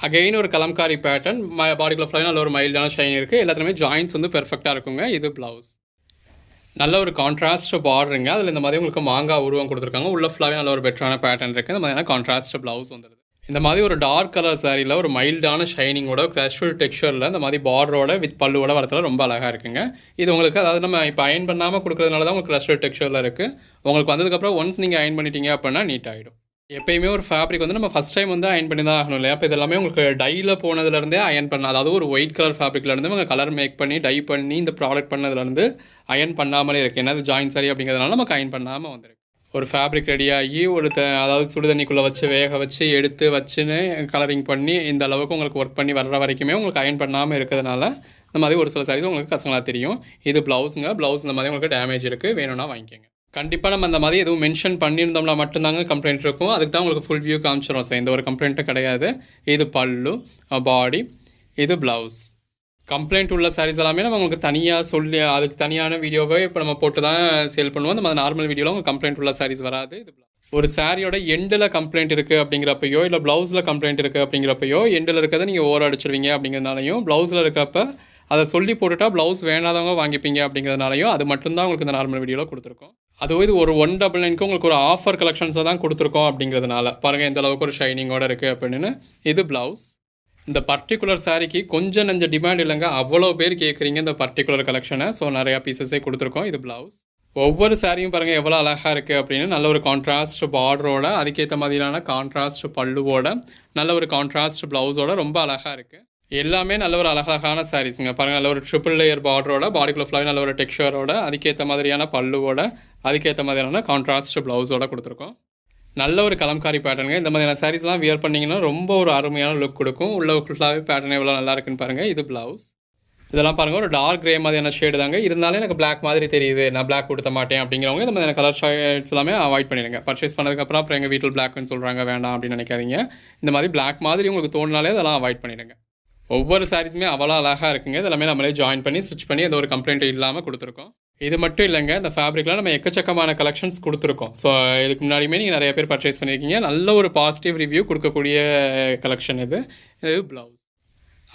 அகைன் ஒரு கலம்காரி பேட்டர்ன். பாடிக்குள்ள ஃபுல்லாகவே நல்ல ஒரு மைல்டான ஷைன் இருக்குது. எல்லாத்துலேயுமே ஜாயின்ஸ் வந்து பெர்ஃபெக்டாக இருக்குங்க. இது ப்ளவுஸ். நல்ல ஒரு கான்ட்ராஸ்ட் பார்டருங்க. அதில் இந்த மாதிரி உங்களுக்கு மாங்காய் உருவம் கொடுத்துருக்காங்க. உள்ள ஃபுல்லாகவே நல்ல ஒரு பெட்டரான பேட்டர்ன் இருக்குது. இந்த மாதிரியான கான்ட்ராஸ்ட் ப்ளவுஸ் வந்துடுது. இந்த மாதிரி ஒரு டார்க் கலர் சாரியில் ஒரு மைல்டான ஷைனிங்கோட கிரஷ்ஃபுல் டெக்ஸ்சரில் இந்த மாதிரி பார்டரோட வித் பல்லுவோட வரத்துல ரொம்ப அழகாக இருக்குங்க. இது உங்களுக்கு அதாவது நம்ம இப்போ அயன் பண்ணாமல் கொடுக்குறதுனால தான் உங்களுக்கு கிரஷ்ஃபுல் டெக்ஸ்சரில் இருக்குது. உங்களுக்கு வந்ததுக்கப்புறம் ஒன்ஸ் நீங்கள் அயன் பண்ணிட்டீங்க அப்படின்னா நீட் ஆகிடும். எப்பயுமே ஒரு ஃபேப்ரிக் வந்து நம்ம ஃபஸ்ட் டைம் வந்து அயன் பண்ணி தான் ஆகணும் இல்லையா. அப்போ இதெல்லாமே உங்களுக்கு டையில் போனதுலேருந்தே அயன் பண்ண, அதாவது ஒரு ஒயிட் கலர் ஃபேப்ரிக்லேருந்து அவங்க கலர் மேக் பண்ணி டை பண்ணி இந்த ப்ராடக்ட் பண்ணதுலேருந்து அயன் பண்ணாமலே இருக்குது. ஏன்னா அது ஜாயின் சாரி அப்படிங்கிறதுனால நமக்கு அயன் பண்ணாமல் வந்துருக்கு. ஒரு ஃபேப்ரிக் ரெடியாகி அதாவது சுடுதண்ணிக்குள்ளே வச்சு வேக வச்சு எடுத்து வச்சுன்னு கலரிங் பண்ணி இந்த அளவுக்கு உங்களுக்கு ஒர்க் பண்ணி வர்ற வரைக்குமே உங்களுக்கு அயன் பண்ணாமல் இருக்கிறதுனால இந்த மாதிரி ஒரு சில சாரீஸ் உங்களுக்கு கஷ்டங்களாக தெரியும். இது ப்ளவுஸுங்க. ப்ளவுஸ் இந்த மாதிரி உங்களுக்கு டேமேஜ் இருக்குது, வேணும்னா வாங்கிக்கோங்க. கண்டிப்பாக நம்ம அந்த மாதிரி எதுவும் மென்ஷன் பண்ணியிருந்தோம்னா மட்டும்தாங்க கம்ப்ளைண்ட் இருக்கும். அதுக்கு தான் உங்களுக்கு ஃபுல் வியூ காமிச்சிடும் சார். எந்த ஒரு கம்ப்ளைண்ட்டும் கிடையாது. இது பல்லு, பாடி, இது ப்ளவுஸ். கம்ப்ளைண்ட் உள்ள சாரீஸ் எல்லாமே நம்ம உங்களுக்கு தனியாக சொல்லி அதுக்கு தனியான வீடியோவை இப்போ நம்ம போட்டு தான் சேல் பண்ணுவோம். அந்த மாதிரி நார்மல் வீடியோவில் உங்களுக்கு கம்ப்ளைண்ட் உள்ள சாரீஸ் வராது. இது ஒரு சாரியோட எண்டில் கம்ப்ளைண்ட் இருக்குது அப்படிங்கிறப்பையோ இல்லை ப்ளவுஸில் கம்ப்ளைண்ட் இருக்குது அப்படிங்கிறப்பையோ எண்டில் இருக்கிறத நீங்கள் ஓவர் அடிச்சிருவீங்க அப்படிங்கிறதுனாலையும், ப்ளவுஸில் இருக்கிறப்ப அதை சொல்லி போட்டுட்டா ப்ளவுஸ் வேணாதவங்க வாங்கிப்பீங்க அப்படிங்கிறதுனாலையும் அது மட்டும்தான் உங்களுக்கு இந்த நார்மல் வீடியோவில் கொடுத்துருக்கோம். அதுவும் இது ஒரு 199க்கு உங்களுக்கு ஒரு ஆஃபர் கலெக்ஷன்ஸை தான் கொடுத்துருக்கோம் அப்படிங்கிறதுனால பாருங்கள் எந்த அளவுக்கு ஒரு ஷைனிங்கோடு இருக்குது அப்படின்னு. இது ப்ளவுஸ். இந்த பர்டிகுலர் சாரிக்கு கொஞ்சம் நஞ்ச டிமாண்ட் இல்லைங்க. அவ்வளோ பேர் கேட்குறீங்க இந்த பர்டிகுலர் கலெக்ஷனை. ஸோ நிறையா பீசஸே கொடுத்துருக்கோம். இது ப்ளவுஸ். ஒவ்வொரு சாரியும் பாருங்கள் எவ்வளோ அழகாக இருக்குது அப்படின்னு. நல்ல ஒரு கான்ட்ராஸ்ட் பார்டரோட அதுக்கேற்ற மாதிரியான கான்ட்ராஸ்ட் பல்லுவோட நல்ல ஒரு கான்ட்ராஸ்ட் ப்ளவுஸோட ரொம்ப அழகாக இருக்குது. எல்லாமே நல்ல ஒரு அழகான சாரீஸுங்க. பாருங்கள் நல்ல ஒரு ட்ரிபிள் லேயர் பார்டரோட பாடிக்குள்ள ஃபுல்லாக நல்ல ஒரு டெக்ஸ்சரோட அதுக்கேற்ற மாதிரியான பல்லுவோட அதுக்கேற்ற மாதிரியான கான்ட்ராஸ்ட் ப்ளவுஸோட கொடுத்துருக்கோம். நல்ல ஒரு கலம்காரி பேட்டர்னுங்க. இந்த மாதிரியான சாரீஸ்லாம் வியர் பண்ணிங்கன்னா ரொம்ப ஒரு அருமையான லுக் கொடுக்கும். உள்ள ஃபுல்லாகவே பேட்டர்ன் எவ்வளோ நல்லா இருக்குன்னு பாருங்கள். இது ப்ளவுஸ். இதெல்லாம் பாருங்கள் ஒரு டார்க் கிரே மாதிரியான ஷேடு தாங்க. இருந்தாலும் எனக்கு பிளாக் மாதிரி தெரியுது, நான் பிளாக் கொடுத்த மாட்டேன் அப்படிங்கிறவங்க இந்த மாதிரியான கலர் ஷேட்ஸ் எல்லாமே அவாய்ட் பண்ணிடுங்க. பர்ச்சேஸ் பண்ணதுக்கப்புறம் அப்புறம் எங்கள் வீட்டில் பிளாக்னு சொல்கிறாங்க வேண்டாம் அப்படின்னு நினைக்காதீங்க. இந்த மாதிரி பிளாக் மாதிரி உங்களுக்கு தோணினாலே அதெல்லாம் அவாய்ட் பண்ணிடுங்க. ஒவ்வொரு சாரீஸுமே அவ்வளோ அழகாக இருக்குங்க. இதெல்லாமே நம்மளே ஜாயின் பண்ணி ஸ்டிச் பண்ணி எந்த ஒரு கம்ப்ளைண்ட்டும் இல்லாமல் கொடுத்துருக்கோம். இது மட்டும் இல்லைங்க, இந்த ஃபேப்ரிக்கில் நம்ம எக்கச்சக்கமான கலெக்ஷன்ஸ் கொடுத்துருக்கோம். ஸோ இதுக்கு முன்னாடியுமே நீங்கள் நிறைய பேர் பர்ச்சேஸ் பண்ணியிருக்கீங்க. நல்ல ஒரு பாசிட்டிவ் ரிவ்யூ கொடுக்கக்கூடிய கலெக்ஷன் இது. இது ப்ளவுஸ்.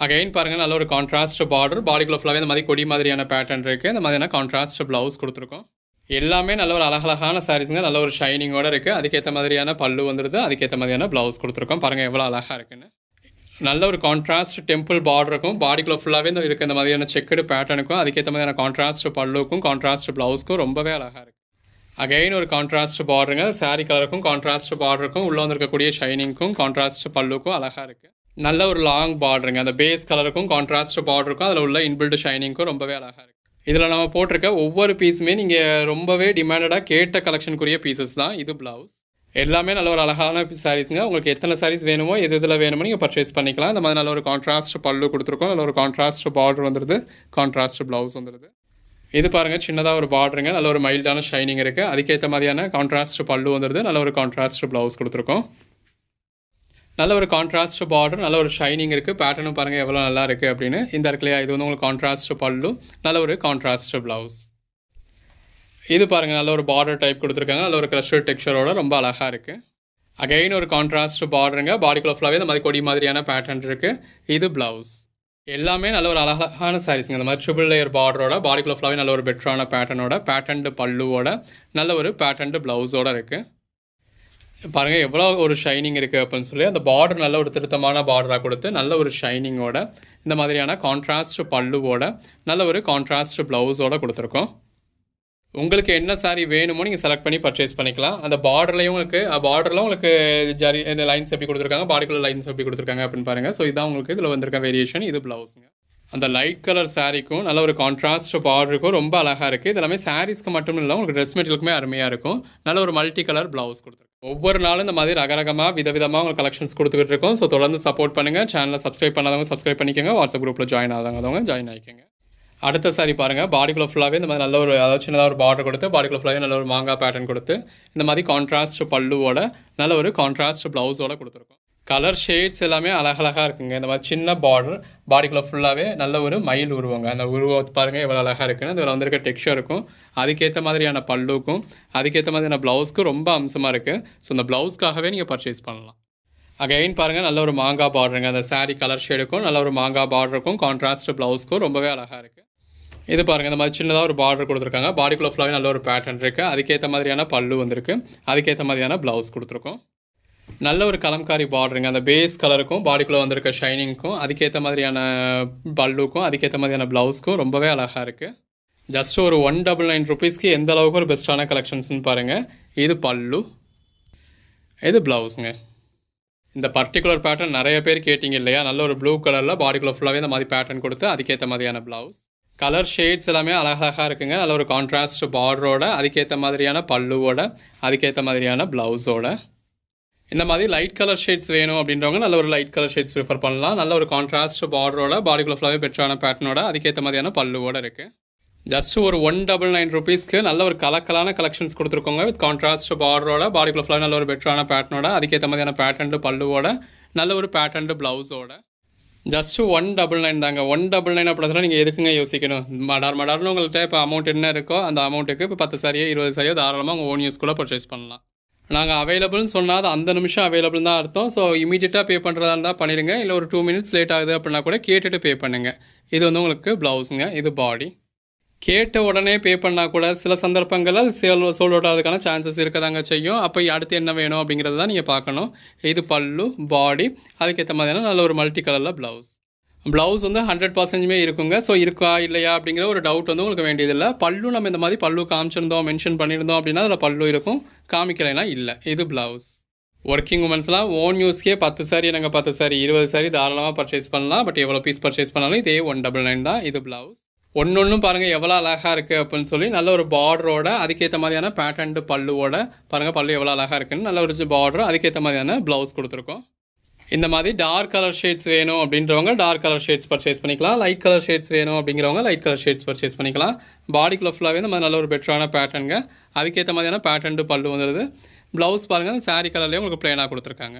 அகைன் பாருங்கள் நல்ல ஒரு கான்ட்ராஸ்ட் பார்டர். பாடிக்குள்ள ஃபுல்லாகவே இந்த மாதிரி கொடி மாதிரியான பேட்டர்ன் இருக்குது. இந்த மாதிரியான கான்ட்ராஸ்ட் ப்ளவுஸ் கொடுத்துருக்கோம். எல்லாமே நல்ல ஒரு அழகழகான சாரீஸுங்க. நல்ல ஒரு ஷைனிங்கோடு இருக்குது. அதுக்கேற்ற மாதிரியான பல்லு வந்துடுது. அதுக்கேற்ற மாதிரியான ப்ளவுஸ் கொடுத்துருக்கோம். பாருங்கள் எவ்வளோ அழகாக இருக்குன்னு. நல்ல ஒரு கான்ட்ராஸ்ட் டெம்பிள் பார்டருக்கும் பாடிக்குள்ள ஃபுல்லாகவே இருக்க இந்த மாதிரியான செக்குடு பேட்டர்னுக்கும் அதுக்கேற்ற மாதிரியான கான்ட்ராஸ்ட் பல்லுக்கும் கான்ட்ராஸ்ட் ப்ளவுஸ்க்கும் ரொம்பவே அழகாக இருக்குது. அகைன் ஒரு கான்ட்ராஸ்ட் பார்டருங்க. சாரீ கலருக்கும் கான்ட்ராஸ்ட் பார்டருக்கும் உள்ளே வந்துருக்கக்கூடிய ஷைனிங்க்கும் கான்ட்ராஸ்ட் பல்லுக்கும் அழகாக இருக்குது. நல்ல ஒரு லாங் பார்டருங்க. அந்த பேஸ் கலருக்கும் கான்ட்ராஸ்ட் பார்டருக்கும் அதில் உள்ள இன்பில்டு ஷைனிங்க்கும் ரொம்பவே அழகாக இருக்குது. இதில் நம்ம போட்டிருக்க ஒவ்வொரு பீஸுமே நீங்கள் ரொம்பவே டிமாண்டடாக கேட்ட கலெக்ஷனுக்குரிய பீசஸ் தான். இது ப்ளவுஸ். எல்லாமே நல்ல ஒரு அழகான சாரீஸுங்க. உங்களுக்கு எத்தனை சாரீஸ் வேணுமோ எது இதில் வேணுமோ நீங்கள் பர்ச்சேஸ் பண்ணிக்கலாம். இந்த மாதிரி நல்ல ஒரு கான்ட்ராஸ்ட் பல்லு கொடுத்துருக்கோம். நல்ல ஒரு கான்ட்ராஸ்ட் பார்டர் வந்துடுது. கான்ட்ராஸ்ட் ப்ளவுஸ் வந்துடுது. இது பாருங்கள் சின்னதாக ஒரு பார்டருங்க. நல்ல ஒரு மைல்டான ஷைனிங் இருக்குது. அதுக்கேற்ற மாதிரியான கான்ட்ராஸ்ட் பல்லு வந்துடுது. நல்ல ஒரு கான்ட்ராஸ்ட் ப்ளவுஸ் கொடுத்துருக்கோம். நல்ல ஒரு கான்ட்ராஸ்ட் பார்டர், நல்ல ஒரு ஷைனிங் இருக்குது. பேட்டர்னும் பாருங்கள் எவ்வளோ நல்லா இருக்குது அப்படின்னு. இந்த இடத்துலையா இது வந்து உங்களுக்கு கான்ட்ராஸ்ட் பல்லு, நல்ல ஒரு கான்ட்ராஸ்ட் ப்ளவுஸ். இது பாருங்கள் நல்ல ஒரு பார்டர் டைப் கொடுத்துருக்காங்க. நல்ல ஒரு க்ரஷ்டு டெக்ஸ்சரோட ரொம்ப அழகாக இருக்குது. அகைன் ஒரு கான்ட்ராஸ்ட் பார்டருங்க. பாடிக்குள்ள ஃபுல்லாகவே இந்த மாதிரி கொடி மாதிரியான பேட்டர்ன் இருக்குது. இது ப்ளவுஸ். எல்லாமே நல்ல ஒரு அழகான சாரீஸுங்க. இந்த மாதிரி ட்ரிபிள் லேயர் பார்டரோட பாடிக்குள்ள ஃபுல்லாகவே நல்ல ஒரு பெட்டரான பேட்டர்னோட பேட்டர்ன்டு பல்லுவோட நல்ல ஒரு பேட்டர்ன்டு ப்ளவுஸோடு இருக்குது. பாருங்கள் எவ்வளோ ஒரு ஷைனிங் இருக்குது அப்படின்னு சொல்லி. அந்த பார்டர் நல்ல ஒரு திருத்தமான பார்டராக கொடுத்து நல்ல ஒரு ஷைனிங்கோட இந்த மாதிரியான கான்ட்ராஸ்ட் பல்லுவோட நல்ல ஒரு கான்ட்ராஸ்ட் ப்ளவுஸோடு கொடுத்துருக்கோம். உங்களுக்கு என்ன சாரி வேணுமோ நீங்கள் செலக்ட் பண்ணி பர்ச்சேஸ் பண்ணிக்கலாம். அந்த பார்டர்லையும் உங்களுக்கு ஜரி லைன்ஸ் எப்படி கொடுத்துருக்காங்க, பாடிக்குள்ள லைன்ஸ் எப்படி கொடுத்துருக்காங்க அப்படின்னு பாருங்கள். ஸோ இதான் உங்களுக்கு இதில் வந்திருக்க வேரியேஷன். இது ப்ளவுஸுங்க. அந்த லைட் கலர் சாரீக்கும் நல்ல ஒரு கான்ட்ராஸ்ட் பார்டருக்கும் ரொம்ப அழகாக இருக்குது. இது எல்லாமே சாரீஸ்க்கு மட்டும் இல்லை, உங்களுக்கு ட்ரெஸ் மெட்டீரியலுக்குமே அருமையாக இருக்கும். நல்ல ஒரு மல்டி கலர் ப்ளவுஸ் கொடுத்துருக்கோம். ஒவ்வொரு நாளும் இந்த மாதிரி ரகரகமாக விதவிதமாக உங்களுக்கு கலெக்ஷன்ஸ் கொடுத்துக்கிட்டு இருக்கோம். ஸோ தொடர்ந்து சப்போர்ட் பண்ணுங்கள். சேனலை சப்ஸ்கிரைப் பண்ணாதவங்க சப்ஸ்கிரைப் பண்ணிக்கோங்க. வாட்ஸ்அப் குரூப்பில் ஜாயின் ஆகாதவங்க ஜாயின் ஆகிக்கோங்க. அடுத்த சாரி பாருங்கள், பாடிக்குள்ள ஃபுல்லாகவே இந்த மாதிரி நல்ல ஒரு அதாவது சின்னதாக ஒரு பார்டர் கொடுத்து பாடிக்குள்ள ஃபுல்லாகவே நல்ல ஒரு மாங்காய் பேட்டர்ன் கொடுத்து இந்த மாதிரி கான்ட்ராஸ்ட் பல்லுவோட நல்ல ஒரு கான்ட்ராஸ்ட் ப்ளவுஸோட கொடுத்துருக்கோம். கலர் ஷேட்ஸ் எல்லாமே அழகழகாக இருக்குங்க. இந்த மாதிரி சின்ன பார்டர் பாடிக்குள்ள ஃபுல்லாகவே நல்ல ஒரு மயில் உருவங்க. அந்த உருவத்தை பாருங்கள் எவ்வளோ அழகாக இருக்குன்னு. அதில் வந்திருக்க டெக்ஸ்சர் இருக்கும், அதுக்கேற்ற மாதிரியான பல்லுக்கும் அதுக்கேற்ற மாதிரியான ப்ளவுஸ்க்கும் ரொம்ப அம்சமாக இருக்குது. ஸோ இந்த ப்ளவுஸ்க்காகவே நீங்கள் பர்ச்சேஸ் பண்ணலாம். அகைன் பாருங்கள், நல்ல ஒரு மாங்காய் பார்டருங்க. அந்த சாரீ கலர் ஷேடுக்கும் நல்ல ஒரு மாங்காய் பார்டருக்கும் கான்ட்ராஸ்ட் ப்ளவுஸ்க்கும் ரொம்பவே அழகாக இருக்குது. இது பாருங்கள், இந்த மாதிரி சின்னதாக ஒரு பார்டர் கொடுத்துருக்காங்க. பாடிக்குள்ள ஃபுல்லாகவே நல்ல ஒரு பேட்டர்ன் இருக்குது, அதுக்கேற்ற மாதிரியான பல்லு வந்திருக்கு, அதுக்கேற்ற மாதிரியான ப்ளவுஸ் கொடுத்துருக்கோம். நல்ல ஒரு கலம்காரி பார்டருங்க. அந்த பேஸ் கலருக்கும் பாடிக்குள்ளே வந்திருக்க ஷைனிங்க்கும் அதுக்கேற்ற மாதிரியான பல்லுக்கும் அதுக்கேற்ற மாதிரியான ப்ளவுஸ்க்கும் ரொம்பவே அழகாக இருக்குது. ஜஸ்ட் ஒரு 199 ருபீஸ்க்கு எந்த அளவுக்கு ஒரு பெஸ்ட்டான கலெக்ஷன்ஸ்னு பாருங்கள். இது பல்லு, இது ப்ளவுஸுங்க. இந்த பர்டிகுலர் பேட்டர்ன் நிறைய பேர் கேட்டிங்க இல்லையா? நல்ல ஒரு ப்ளூ கலரில் பாடிக்குள்ள ஃபுல்லாகவே இந்த மாதிரி பேட்டர்ன் கொடுத்து அதுக்கேற்ற மாதிரியான ப்ளவுஸ். கலர் ஷேட்ஸ் எல்லாமே அழகழகாக இருக்குங்க. நல்ல ஒரு கான்ட்ராஸ்ட் பார்டரோட அதுக்கேற்ற மாதிரியான பல்லுவோட அதுக்கேற்ற மாதிரியான ப்ளவுஸோட. இந்த மாதிரி லைட் கலர் ஷேட்ஸ் வேணும் அப்படின்றவங்க நல்ல ஒரு லைட் கலர் ஷேட்ஸ் ப்ரிஃபர் பண்ணலாம். நல்ல ஒரு கான்ட்ராஸ்ட் பார்டரோட பாடிக்குள்ள ஃபுல்லாகவே பெட்டரான பேட்டர்னோட அதுக்கேற்ற மாதிரியான பல்லுவோட இருக்குது. ஜஸ்ட் ஒரு 199 ருபீஸ்க்கு நல்ல ஒரு கலக்கலான கலெக்ஷன்ஸ் கொடுத்துருக்கோங்க. வித் கான்ட்ராஸ்ட் பார்டரோட பாடிக்குள்ள ஃபுல்லாக நல்ல ஒரு பெட்டரான பேட்டர்னோட அதுக்கேற்ற மாதிரியான பேட்டர்ன் பல்லுவோட நல்ல ஒரு பேட்டர்ன் ப்ளவுஸோட. ஜஸ்ட்டு 199 தாங்க. 199 அப்படின்னா நீங்கள் எதுக்குங்க யோசிக்கணும்? மடார்னு உங்கள்கிட்ட இப்போ அமௌண்ட் என்ன இருக்கோ அந்த அமௌண்ட்டுக்கு இப்போ 10 சாரியோ 20 சாரியோ தாராளமாக உங்கள் ஓன் யூஸ்க்குள்ளே பர்ச்சேஸ் பண்ணலாம். நாங்கள் அவைலபிள்னு சொன்னால் அது அந்த நிமிஷம் அவைலபிள் தான் அர்த்தம். ஸோ இமீடியட்டாக பே பண்ணுறதா இருந்தால் பண்ணிடுங்க. இல்லை ஒரு 2 மினிட்ஸ் லேட் ஆகுது அப்படின்னா கூட கேட்டுட்டு பே பண்ணுங்கள். இது வந்து உங்களுக்கு ப்ளவுஸுங்க, இது பாடி. கேட்ட உடனே பே பண்ணால் கூட சில சந்தர்ப்பங்களில் சோல்ட் அவுட் ஆகிறதுக்கான சான்சஸ் இருக்க தாங்க செய்யும். அப்போ அடுத்து என்ன வேணும் அப்படிங்கிறது தான் நீங்கள் பார்க்கணும். இது பல்லு, பாடி, அதுக்கேற்ற மாதிரியான நல்ல ஒரு மல்டி கலரில் ப்ளவுஸ் வந்து 100% இருக்குங்க. ஸோ இருக்கா இல்லையா அப்படிங்கிற ஒரு டவுட் வந்து உங்களுக்கு வேண்டியதில்லை. பல்லு நம்ம இந்த மாதிரி பல்லு காமிச்சிருந்தோம், மென்ஷன் பண்ணியிருந்தோம் அப்படின்னா அதில் பல்லு இருக்கும், காமிக்கலைன்னா இல்லை. இது ப்ளவுஸ். ஒர்க்கிங் உமன்ஸ்லாம் ஓன் யூஸ்க்கே 10 சாரி நாங்கள் 10 சாரி 20 சாரி தாராளமாக பர்ச்சேஸ் பண்ணலாம். பட் எவ்வளோ பீஸ் பர்ச்சேஸ் பண்ணாலும் இதே 199 தான். இது ப்ளவுஸ். ஒன்றும் பாருங்கள் எவ்வளோ அழகாக இருக்குது அப்படின்னு சொல்லி நல்ல ஒரு பார்டரோட அதுக்கேற்ற மாதிரியான பேட்டர்ன் பல்லுவோட பாருங்கள். பல்லு எவ்வளோ அழகாக இருக்குன்னு நல்ல ஒரு பார்டர் அதுக்கேற்ற மாதிரியான ப்ளவுஸ் கொடுத்துருக்கோம். இந்த மாதிரி டார்க் கலர் ஷேட்ஸ் வேணும் அப்படின்றவங்க டார்க் கலர் ஷேட்ஸ் பர்ச்சேஸ் பண்ணிக்கலாம். லைட் கலர் ஷேட்ஸ் வேணும் அப்படிங்கிறவங்க லைட் கலர் ஷேட்ஸ் பர்ச்சேஸ் பண்ணிக்கலாம். பாடிக்குள்ள ஃபுல்லாகவே இந்த மாதிரி நல்ல ஒரு பெட்டரான பேட்டர்னுங்க, அதுக்கேற்ற மாதிரியான பேட்டர்ன் பல்லு வந்துடுது. ப்ளவுஸ் பாருங்கள், சாரீ கலர்லேயே உங்களுக்கு ப்ளைனாக கொடுத்துருக்காங்க.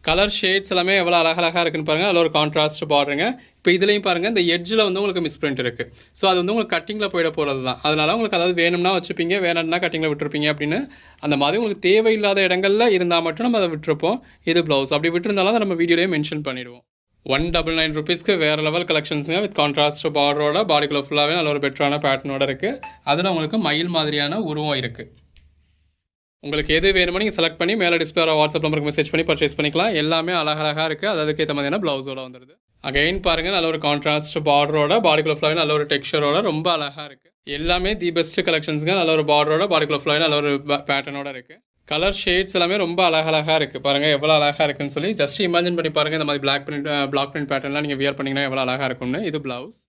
கலர் ஷேட்ஸ் எல்லாமே எவ்வளோ அழகழகாக இருக்குன்னு பாருங்கள். அதில் ஒரு கான்ட்ராஸ்ட் பார்டருங்க. இப்போ இதுலேயும் பாருங்கள், இந்த எட்ஜில் வந்து உங்களுக்கு மிஸ்பிரிண்ட் இருக்குது. ஸோ அது வந்து உங்களுக்கு கட்டிங்கில் போயிட போகிறது தான். அதனால் உங்களுக்கு அதாவது வேணும்னா வச்சுப்பீங்க, வேணும்னா கட்டிங்கில் விட்டுருப்பீங்க அப்படின்னு. அந்த மாதிரி உங்களுக்கு தேவையில்லாத இடங்களில் இருந்தால் மட்டும் நம்ம அதை விட்டுருப்போம். இது ப்ளவுஸ். அப்படி விட்டுருந்தாலும் நம்ம வீடியோலேயே மென்ஷன் பண்ணிடுவோம். 199 ருபீஸ்க்கு வேறு லெவல் கலெக்ஷன்ஸுங்க. வித் கான்ட்ராஸ்ட் பார்டரோட பாடிக்குள்ள ஃபுல்லாகவே நல்ல ஒரு பெட்டரான பேட்டர்னோட இருக்குது. அதில் உங்களுக்கு மயில் மாதிரியான உருவம் இருக்குது. உங்களுக்கு எது வேணுமோ நீங்கள் செலக்ட் பண்ணி மேலே டிஸ்பிளே வாட்ஸ்அப் நம்பருக்கு மெசேஜ் பண்ணி பர்ச்சேஸ் பண்ணிக்கலாம். எல்லாமே அழகழகாக இருக்குது. அதுக்கேற்ற மாதிரியான ப்ளவுஸோட வந்துடுது. அகைன் பாருங்கள், நல்ல ஒரு கான்ட்ராஸ்ட் பார்டரோட பாடிக்குள்ள ஃபுல்லாகவே நல்ல ஒரு டெக்ஸ்சரோட ரொம்ப அழகாக இருக்குது. எல்லாமே தி பெஸ்ட் கலெக்ஷன்ஸுங்க. நல்ல ஒரு பார்டரோட பாடிக்குள்ள ஃபுல்லாகவே நல்ல ஒரு பேட்டர்னோட இருக்குது. கலர் ஷேட்ஸ் எல்லாமே ரொம்ப அழகழகாக இருக்குது. பாருங்கள் எவ்வளோ அழகாக இருக்குன்னு சொல்லி ஜஸ்ட் இமேஜின் பண்ணி பாருங்கள். இந்த மாதிரி பிளாக் பிரிண்ட் பேட்டர்ன்லாம் நீங்கள் வியர் பண்ணிங்கன்னா எவ்வளோ அழகாக இருக்கும்னு. இது ப்ளவுஸ்.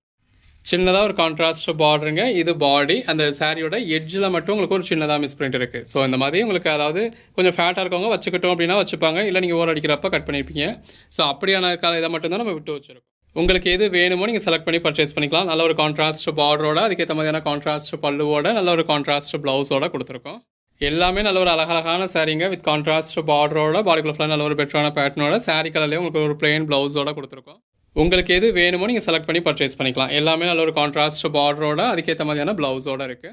சின்னதாக ஒரு கான்ட்ராஸ்ட் பார்டருங்க. இது பாடி. அந்த சாரியோட எட்ஜில் மட்டும் உங்களுக்கு ஒரு சின்னதாக மிஸ்பிரிண்ட் இருக்குது. ஸோ இந்த மாதிரி உங்களுக்கு அதாவது கொஞ்சம் ஃபேட்டாக இருக்கவங்க வச்சுக்கிட்டோம் அப்படின்னா வச்சுப்பாங்க, இல்லை நீங்கள் ஓர் அடிக்கிறப்ப கட் பண்ணியிருப்பீங்க. ஸோ அப்படியான இதை மட்டும்தான் நம்ம விட்டு வச்சுருக்கோம். உங்களுக்கு எது வேணுமோ நீங்கள் செலக்ட் பண்ணி பர்ச்சேஸ் பண்ணிக்கலாம். நல்ல ஒரு கான்ட்ராஸ்ட் பார்டரோட அதுக்கேற்ற மாதிரியான கான்ட்ராஸ்ட் பல்லுவோட நல்ல ஒரு கான்ட்ராஸ்ட் ப்ளவுஸோட கொடுத்துருக்கோம். எல்லாமே நல்ல ஒரு அழகழகான சாரீங்க. வித் கான்ட்ராஸ்ட் பார்டரோட பாடிக்குள்ள ஃபுல்லாக நல்ல ஒரு பெட்டரான பேட்டர்னோட சாரீ கலர்லேயே உங்களுக்கு ஒரு பிளெயின் ப்ளவுஸோட கொடுத்துருக்கோம். உங்களுக்கு எது வேணுமோ நீங்கள் செலக்ட் பண்ணி பர்ச்சேஸ் பண்ணிக்கலாம். எல்லாமே நல்ல ஒரு கான்ட்ராஸ்ட் பார்டரோட அதுக்கேற்ற மாதிரியான ப்ளவுஸோட இருக்குது.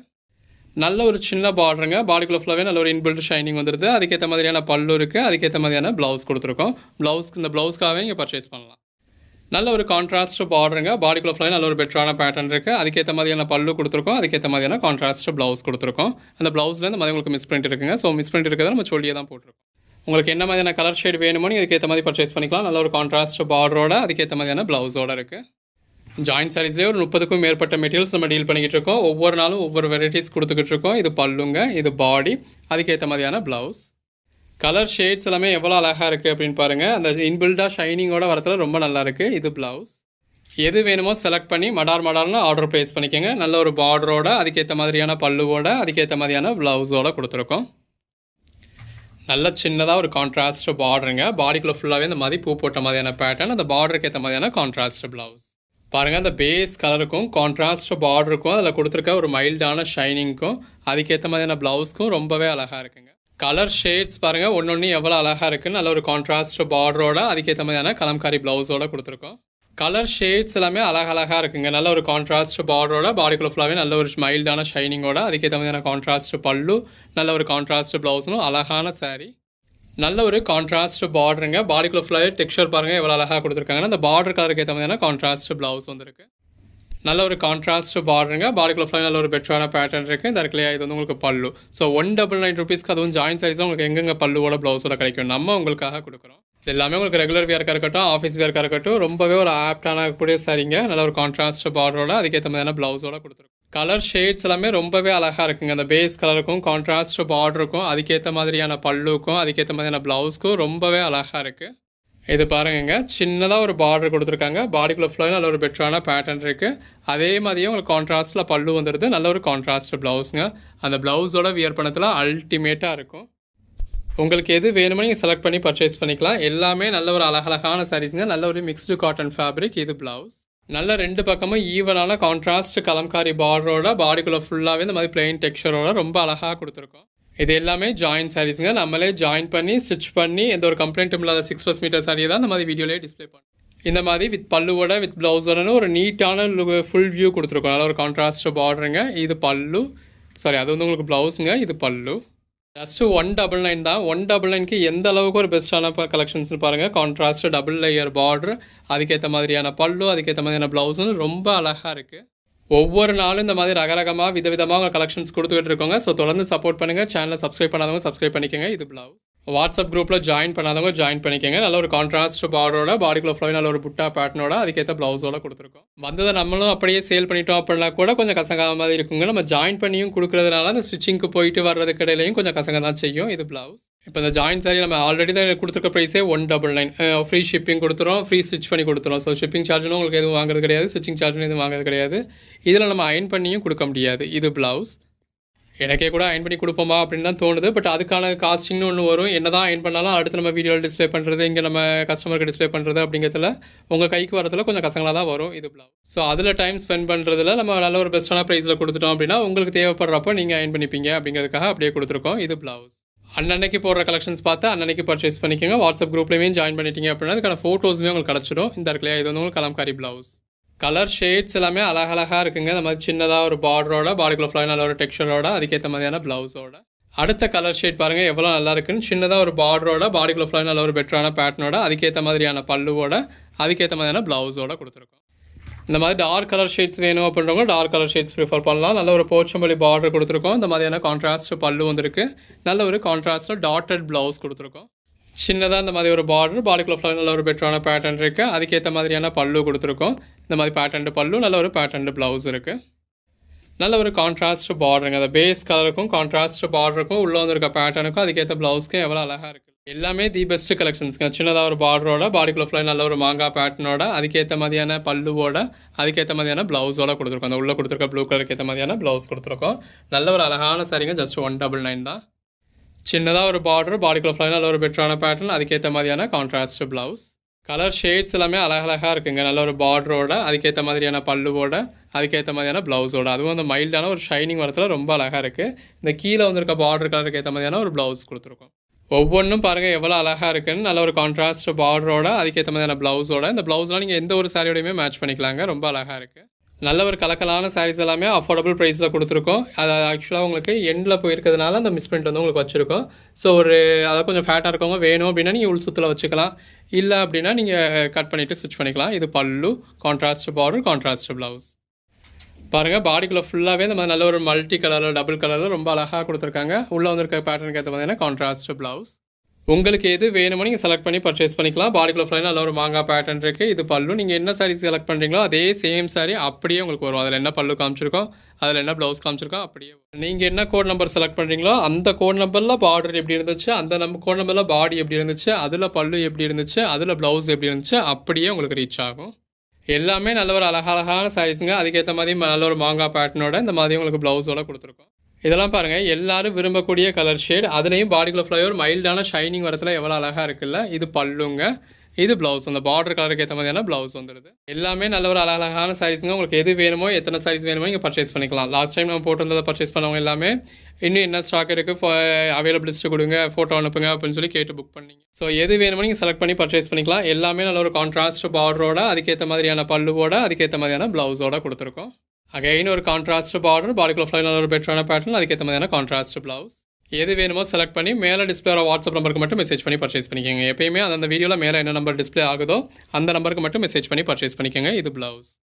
நல்ல ஒரு சின்ன பார்டருங்க. பாடிக்குள்ள ஃபுல்லாகவே நல்ல ஒரு இன்பில்ட் ஷைனிங் வந்துடுது. அதுக்கேற்ற மாதிரியான பல்லு இருக்குது, அதுக்கேற்ற மாதிரியான ப்ளவுஸ் கொடுத்துருக்கோம். இந்த ப்ளவுஸ்க்காகவே நீங்கள் பர்ச்சேஸ் பண்ணலாம். நல்ல ஒரு கான்ட்ராஸ்ட் பார்டருங்க. பாடிக்குள்ள ஃபுல்லாகவே நல்ல ஒரு பெட்டரான பேட்டர்ன் இருக்குது. அதுக்கேற்ற மாதிரியான பல்லு கொடுத்துருக்கோம், அதுக்கேற்ற மாதிரியான கான்ட்ராஸ்ட் ப்ளவுஸ் கொடுத்துருக்கோம். அந்த ப்ளவுஸில் இந்த மாதிரி உங்களுக்கு மிஸ்பிரிண்ட் இருக்குங்க. ஸோ மிஸ்பிரிண்ட் இருக்கிறத நம்ம சொல்லியே தான் போட்டிருக்கோம். உங்களுக்கு என்ன மாதிரியான கலர் ஷேட் வேணுமோ நீங்கள் அதுக்கேற்ற மாதிரி பர்ச்சேஸ் பண்ணிக்கலாம். நல்ல ஒரு கான்ட்ராஸ்ட் பார்டரோட அதுக்கேற்ற மாதிரியான ப்ளவுஸோட இருக்குது. ஜாயின்ட் சாரீஸ்லேயே ஒரு 30க்கும் மேற்பட்ட மெட்டீரியல்ஸ் நம்ம டீல் பண்ணிக்கிட்டு இருக்கோம். ஒவ்வொரு நாளும் ஒவ்வொரு வெரைட்டிஸ் கொடுத்துக்கிட்டு இருக்கோம். இது பல்லுங்க, இது பாடி, அதுக்கேற்ற மாதிரியான ப்ளவுஸ். கலர் ஷேட்ஸ் எல்லாமே எவ்வளோ அழகாக இருக்குது அப்படின்னு பாருங்கள். அந்த இன்பில்டாக ஷைனிங்கோட வரத்துல ரொம்ப நல்லா இருக்குது. இது ப்ளவுஸ். எது வேணுமோ செலக்ட் பண்ணி மடார்னு ஆர்டர் ப்ளேஸ் பண்ணிக்கோங்க. நல்ல ஒரு பார்டரோட, அதுக்கேற்ற மாதிரியான பல்லுவோட, அதுக்கேற்ற மாதிரியான ப்ளவுஸோட கொடுத்துருக்கோம். நல்ல சின்னதாக ஒரு கான்ட்ராஸ்ட் பார்டருங்க. பாடிக்குள்ளே ஃபுல்லாகவே இந்த மாதிரி பூ போட்ட மாதிரியான பேட்டர்ன், அந்த பார்டருக்கு ஏற்ற மாதிரியான கான்ட்ராஸ்ட் ப்ளவுஸ். பாருங்கள், அந்த பேஸ் கலருக்கும் கான்ட்ராஸ்ட் பார்டருக்கும் அதில் கொடுத்துருக்க ஒரு மைல்டான ஷைனிங்க்கும் அதுக்கேற்ற மாதிரியான ப்ளவுஸ்க்கும் ரொம்பவே அழகாக இருக்குங்க. கலர் ஷேட்ஸ் பாருங்கள், ஒன்று எவ்வளோ அழகாக இருக்குன்னு. நல்ல ஒரு கான்ட்ராஸ்ட் பார்டரோட, அதுக்கேற்ற மாதிரியான கலம்காரி ப்ளவுஸோட கொடுத்துருக்கோம். கலர் ஷேட்ஸ் எல்லாமே அழகழகாக இருக்குங்க. நல்ல ஒரு கான்ட்ராஸ்ட் பார்டரோட, பாடிக்குள்ள ஃபுல்லாகவே நல்ல ஒரு மைல்டான ஷைனிங்கோட, அதுக்கேற்ற மாதிரியான கான்ட்ராஸ்ட் பல்லு, நல்ல ஒரு கான்ட்ராஸ்ட் ப்ளவுஸும் அழகான சாரீ. நல்ல ஒரு கான்ட்ராஸ்ட் பார்டருங்க. பாடிக்குள்ள ஃபுல்லாகவே டெக்ஸ்சர் பாருங்கள் எவ்வளோ அழகாக கொடுத்துருக்காங்கன்னா, அந்த பார்டர் கலருக்கு ஏற்ற மாதிரியான கான்ட்ராஸ்ட் ப்ளவுஸ் வந்துருக்கு. நல்ல ஒரு கான்ட்ராஸ்ட் பார்டருங்க. பாடிக்குள்ள ஃபுல்லாக நல்ல ஒரு பெட்டரான பேட்டர்ன் இருக்குது. இந்த இடத்துல இது வந்து உங்களுக்கு பல்லு. ஸோ 199 ருபீஸ்க்கு அதுவும் ஜாயின் சாரீஸும் உங்களுக்கு எங்கெங்கே பல்லுவோட ப்ளவுஸோட கிடைக்கும். நம்ம உங்களுக்காக கொடுக்குறோம். எல்லாமே உங்களுக்கு ரெகுலர் வியர்க்காக இருக்கட்டும், ஆஃபீஸ் வியர்க்காக இருக்கட்டும், ரொம்பவே ஒரு ஆப்டான கூடிய சாரீங்க. நல்ல ஒரு கான்ட்ராஸ்ட் பார்டரோட, அதுக்கேற்ற மாதிரியான ப்ளவுஸோட கொடுத்துருக்கோம். கலர் ஷேட்ஸ் எல்லாமே ரொம்பவே அழகாக இருக்குங்க. அந்த பேஸ் கலருக்கும் கான்ட்ராஸ்ட் பார்டருக்கும் அதுக்கேற்ற மாதிரியான பல்லுக்கும் அதுக்கேற்ற மாதிரியான ப்ளவுஸ்க்கும் ரொம்பவே அழகாக இருக்குது. இது பாருங்க, சின்னதாக ஒரு பார்டர் கொடுத்துருக்காங்க. பாடிக்குள்ள ஃபுல்லாக நல்ல ஒரு பெட்டரான பேட்டர்ன் இருக்குது. அதே மாதிரியே உங்களுக்கு கான்ட்ராஸ்ட்டில் பல்லு வந்துடுது. நல்ல ஒரு கான்ட்ராஸ்ட் ப்ளவுஸுங்க. அந்த ப்ளவுஸோட வியர் பண்ணத்தில் அல்டிமேட்டாக இருக்கும். உங்களுக்கு எது வேணுமோ நீங்கள் செலக்ட் பண்ணி பர்ச்சேஸ் பண்ணிக்கலாம். எல்லாமே நல்ல ஒரு அழகழகான சாரீஸுங்க. நல்ல ஒரு மிக்ஸ்டு காட்டன் ஃபேப்ரிக். இது ப்ளவுஸ். நல்ல ரெண்டு பக்கமும் ஈவனான கான்ட்ராஸ்ட் கலம்காரி பார்டரோட, பாடிக்குள்ளே ஃபுல்லாகவே இந்த மாதிரி பிளெயின் டெக்ஸ்சரோட ரொம்ப அழகாக கொடுத்துருக்கோம். இது எல்லாமே ஜாயின் சாரீஸுங்க. நம்மளே ஜாயின் பண்ணி ஸ்டிச் பண்ணி எந்த ஒரு கம்ப்ளைண்ட்டும் இல்லாத 6+ மீட்டர் சாரியை தான் இந்த மாதிரி வீடியோலேயே டிஸ்பிளே பண்ணுறோம். இந்த மாதிரி வித் பல்லுவோட வித் ப்ளவுஸோட ஒரு நீட்டான ஃபுல் வியூ கொடுத்துருக்கோம். நல்ல ஒரு கான்ட்ராஸ்ட் பார்டருங்க. இது பல்லு, சாரி அது வந்து உங்களுக்கு ப்ளவுஸுங்க. இது பல்லு. ஜஸ்ட்டு 199 தான். 199க்கு எந்த அளவுக்கு ஒரு பெஸ்ட்டான கலெக்ஷன்ஸ்னு பாருங்கள். கான்ட்ராஸ்ட் டபுள் லேயர் பார்டர், அதுக்கேற்ற மாதிரியான பல்லு, அதுக்கேற்ற மாதிரியான ப்ளவுஸுன்னு ரொம்ப அழகாக இருக்குது. ஒவ்வொரு நாளும் இந்த மாதிரி ரகரகமாக விதவிதமாக கலெக்ஷன்ஸ் கொடுத்துக்கிட்டு இருக்கோங்க. ஸோ தொடர்ந்து சப்போர்ட் பண்ணுங்கள். சேனலை சப்ஸ்கிரைப் பண்ணாதவங்க சப்ஸ்கிரைப் பண்ணிக்கோங்க. இது ப்ளவுஸ். வாட்ஸ்அப் குரூப்பில் ஜாயின் பண்ணாதவங்க ஜாயின் பண்ணிக்கோங்க. நல்ல ஒரு கான்ட்ராஸ்ட் பார்டரோட, பாடிக்குள்ள ஃபுல்லாக நல்ல ஒரு புட்டா பேட்டர்னோட, அதுக்கேற்ற ப்ளவுஸோட கொடுத்துருக்கோம். வந்ததை நம்மளும் அப்படியே சேல் பண்ணிட்டோம் அப்படின்னா கூட கொஞ்சம் கசங்காத மாதிரி இருக்குங்க. நம்ம ஜாயின் பண்ணியும் கொடுக்குறதுனால அந்த ஸ்டிச்சிங்க்கு போயிட்டு வர்றதுக்கு இடையிலையும் கொஞ்சம் கசங்க தான் செய்யும். இது ப்ளவுஸ். இப்போ இந்த ஜாயின் சாரி நம்ம ஆல்ரெடி தான் கொடுத்துருக்க ப்ரைஸே 199. ஃப்ரீ ஷிப்பிங் கொடுத்துரும், ஃப்ரீ ஸ்டிச் பண்ணி கொடுத்துரும். ஸோ ஷிப்பிங் சார்ஜும் உங்களுக்கு எதுவும் வாங்குறது கிடையாது, ஸ்டிச்சிங் சார்ஜும் எதுவும் வாங்குறது கிடையாது. இதில் நம்ம அயன் பண்ணியும் கொடுக்க முடியாது. இது ப்ளவுஸ். எனக்கே கூட அயன் பண்ணி கொடுப்போமா அப்படின்னு தான் தோணுது. பட் அதுக்கான காஸ்டிங்னு ஒன்று வரும். என்ன தான் அயன் பண்ணாலும் அடுத்து நம்ம வீடியோவில் டிஸ்பிளே பண்ணுறது, இங்கே நம்ம கஸ்டமருக்கு டிஸ்பிளே பண்ணுறது அப்படிங்கிறதுல உங்கள் கைக்கு வரதுல கொஞ்சம் கசங்களாக தான் வரும். இது ப்ளவுஸ். ஸோ அதில் டைம் ஸ்பெண்ட் பண்ணுறதுல நம்ம நல்ல ஒரு பெஸ்ட்டான ப்ரைஸில் கொடுத்துட்டோம் அப்படின்னா உங்களுக்கு தேவைப்படுறப்போ நீங்கள் அயன் பண்ணிப்பீங்க அப்படிங்கிறதுக்காக அப்படியே கொடுத்துருக்கோம். இது ப்ளவுஸ். அன்னன்னைக்கு போடுற கலெக்ஷன்ஸ் பார்த்து அன்னன்னைக்கு பர்ச்சேஸ் பண்ணிக்கோங்க. வாட்ஸ்அப் குரூப்லேயுமே ஜாயின் பண்ணிட்டீங்க அப்படின்னா அதுக்கான ஃபோட்டோஸுமே உங்களுக்கு கிடச்சிடும். இந்த இடத்துல இது வந்து உங்களுக்கு கலம்காரி ப்ளவுஸ். கலர் ஷேட்ஸ் எல்லாமே அழகழகாக இருக்குங்க. இந்த மாதிரி சின்னதாக ஒரு பார்டரோட, பாடிக்குள்ள ஃபுல்லாக நல்ல ஒரு டெக்ஸ்சரோட, அதுக்கேற்ற மாதிரியான ப்ளவுஸோட. அடுத்த கலர் ஷேட் பாருங்கள் எவ்வளோ நல்லா இருக்குன்னு. சின்னதாக ஒரு பார்டரோட, பாடிக்குள்ள ஃபுல்லாக நல்ல ஒரு பெட்டரான பேட்டர்னோட, அதுக்கேற்ற மாதிரியான பல்லுவோட, அதுக்கேற்ற மாதிரியான ப்ளவுஸோட கொடுத்துருக்கோம். இந்த மாதிரி டார்க் கலர் ஷேட்ஸ் வேணும் அப்படின்றவங்க டார்க் கலர் ஷேட்ஸ் ப்ரிஃபர் பண்ணலாம். நல்ல ஒரு போச்சம்பள்ளி பார்டர் கொடுத்துருக்கோம். இந்த மாதிரியான கான்ட்ராஸ்ட் பல்லு வந்துருக்கு. நல்ல ஒரு கான்ட்ராஸ்ட் டாட்டட் ப்ளவுஸ் கொடுத்துருக்கோம். சின்னதாக இந்த மாதிரி ஒரு பார்டர், பாடிக்குள்ள ஃபுல்லாக நல்ல ஒரு பெட்டரான பேட்டர்ன் இருக்குது. அதுக்கேற்ற மாதிரியான பல்லு கொடுத்துருக்கோம். இந்த மாதிரி பேட்டர்ன் பல்லு, நல்ல ஒரு பேட்டர்ன் ப்ளவுஸ் இருக்குது. நல்ல ஒரு கான்ட்ராஸ்ட் பார்டருங்க. அந்த பேஸ் கலருக்கும் கான்ட்ராஸ்ட் பார்டருக்கும் உள்ளே வந்துருக்க பேட்டர்னுக்கும் அதுக்கேற்ற ப்ளவுஸ்க்கும் எவ்வளோ அழகாக இருக்குது. எல்லாமே தி பெஸ்ட் கலெக்ஷன்ஸ்ங்க. சின்னதாக ஒரு பார்டரோட, பாடிக்குள்ள ஃபுல்லாக நல்ல ஒரு மாங்காய் பேட்டர்னோட, அதுக்கேற்ற மாதிரியான பல்லுவோட, அதுக்கேற்ற மாதிரியான ப்ளவுஸோட கொடுத்துருக்கோம். அந்த உள்ளே கொடுத்துருக்க ப்ளூ கலருக்கு ஏற்ற மாதிரியான ப்ளவுஸ் கொடுத்துருக்கோம். நல்ல ஒரு அழகான சாரிங்க. ஜஸ்ட் 199 தான். சின்னதாக ஒரு பார்டர், பாடிக்குள்ள ஃபுல்லாக நல்ல ஒரு பெட்டரான பேட்டர்ன், அதுக்கேற்ற மாதிரியான கான்ட்ராஸ்ட் ப்ளவுஸ். கலர் ஷேட்ஸ் எல்லாமே அழகழகாக இருக்குங்க. நல்ல ஒரு பார்டரோட, அதுக்கேற்ற மாதிரியான பல்லுவோட, அதுக்கேற்ற மாதிரியான ப்ளவுஸோட, அதுவும் அந்த மைல்டான ஒரு ஷைனிங் வரத்துல ரொம்ப அழகாக இருக்குது. இந்த கீழே வந்துருக்க பார்டர் கலருக்கு ஏற்ற மாதிரியான ஒரு ப்ளவுஸ் கொடுத்துருக்கோம். ஒவ்வொன்றும் பாருங்கள் எவ்வளோ அழகாக இருக்குன்னு. நல்ல ஒரு கான்ட்ராஸ்ட் பார்டரோட, அதுக்கேற்ற மாதிரியான ப்ளவுஸோட. இந்த ப்ளவுஸ்லாம் நீங்கள் எந்த ஒரு சாரியோடையுமே மேட்ச் பண்ணிக்கலாங்க. ரொம்ப அழகாக இருக்குது. நல்ல ஒரு கலக்கலான சாரீஸ் எல்லாமே அஃபோர்டபுள் ப்ரைஸில் கொடுத்துருக்கோம். அது ஆக்சுவலாக உங்களுக்கு எண்டில் போயிருக்கிறதுனால அந்த மிஸ்பிரிண்ட் வந்து உங்களுக்கு வச்சுருக்கோம். ஸோ ஒரு அதை கொஞ்சம் ஃபேட்டாக இருக்கவங்க வேணும் அப்படின்னா நீங்கள் உள் சுற்றில் வச்சுக்கலாம். இல்லை அப்படின்னா நீங்கள் கட் பண்ணிவிட்டு ஸ்டிச் பண்ணிக்கலாம். இது பல்லு, கான்ட்ராஸ்ட் பார்டர், கான்ட்ராஸ்ட் ப்ளவுஸ். பாருங்கள் பாடிக்குள்ளே ஃபுல்லாகவே இந்த மாதிரி நல்ல ஒரு மல்டி கலரில், டபுள் கலரில் ரொம்ப அழகாக கொடுத்துருக்காங்க. உள்ளே வந்துருக்க பேட்டர்னுக்கு ஏற்ற மாதிரியான கான்ட்ராஸ்ட் ப்ளவுஸ். உங்களுக்கு எது வேணுமோ நீங்கள் செலக்ட் பண்ணி பர்ச்சேஸ் பண்ணிக்கலாம். பாடிக்குள்ள ஃபுல்லாக நல்ல ஒரு மாங்காய் பேட்டர்ன் இருக்குது. இது பல்லு. நீங்கள் என்ன சாரீ செலக்ட் பண்ணுறீங்களோ அதே சேம் சாரீ அப்படியே உங்களுக்கு வரும். அதில் என்ன பல்லு காமிச்சிருக்கோம், அதில் என்ன ப்ளவுஸ் காமிச்சிருக்கோம் அப்படியே. நீங்கள் என்ன கோட் நம்பர் செலக்ட் பண்ணுறீங்களோ அந்த கோட் நம்பரில் பார்டர் எப்படி இருந்துச்சு, அந்த கோட் நம்பரில் பாடி எப்படி இருந்துச்சு, அதில் பல்லு எப்படி இருந்துச்சு, அதில் ப்ளவுஸ் எப்படி இருந்துச்சு அப்படியே உங்களுக்கு ரீச் ஆகும். எல்லாமே நல்ல ஒரு அழகான சாரீஸுங்க. அதுக்கேற்ற மாதிரி நல்ல ஒரு மாங்காய் பேட்டர்னோட இந்த மாதிரி உங்களுக்கு ப்ளவுஸோட கொடுத்துருக்கோம். இதெல்லாம் பாருங்கள் எல்லாரும் விரும்பக்கூடிய கலர் ஷேட். அதுலேயும் பாடிக்குள்ள ஃப்ளவர் மைல்டான ஷைனிங் வரத்தில் எவ்வளோ அழகாக இருக்குல்ல. இது பல்லுங்க, இது ப்ளவுஸ். அந்த பார்டர் கலருக்கு ஏற்ற மாதிரியான ப்ளவுஸ் வந்துடுது. எல்லாமே நல்ல ஒரு அழகான சாரீஸுங்க. உங்களுக்கு எது வேணுமோ எத்தனை சாரீஸ் வேணுமோ நீங்கள் பர்ச்சேஸ் பண்ணிக்கலாம். லாஸ்ட் டைம் நம்ம போட்டிருந்ததை பர்ச்சேஸ் பண்ணவங்க எல்லாமே இன்னும் என்ன ஸ்டாக் இருக்குது அவைலபிள் லிஸ்ட்டு கொடுங்க, ஃபோட்டோ அனுப்புங்க அப்படின்னு சொல்லி கேட்டு புக் பண்ணிங்க. ஸோ எது வேணுமோ நீங்கள் செலக்ட் பண்ணி பர்ச்சேஸ் பண்ணிக்கலாம். எல்லாமே நல்ல ஒரு கான்ட்ராஸ்ட் பார்டரோட, அதுக்கேற்ற மாதிரியான பல்லுவோட, அதுக்கேற்ற மாதிரியான ப்ளவுஸோட கொடுத்துருக்கோம். அகைன் ஒரு கான்ட்ராஸ்ட் பார்டர், பாடிக்குள்ள ஃப்ளவர் நல்ல ஒரு பெட்டரான பேட்டர்ன், அதுக்கேற்ற மாதிரியான கான்ட்ராஸ்ட் ப்ளவுஸ். எது வேணுமோ செலக்ட் பண்ணி மேலே டிஸ்பிளே வாட்ஸ்அப் நம்பருக்கு மட்டும் மெசேஜ் பண்ணி பர்ச்சேஸ் பண்ணிக்கோங்க. எப்பயுமே அந்த வீடியோவில் மேலே என்ன நம்பர் டிஸ்பிளே ஆகுதோ அந்த நம்பருக்கு மட்டும் மெசேஜ் பண்ணி பர்ச்சேஸ் பண்ணிக்கோங்க. இது ப்ளவுஸ்.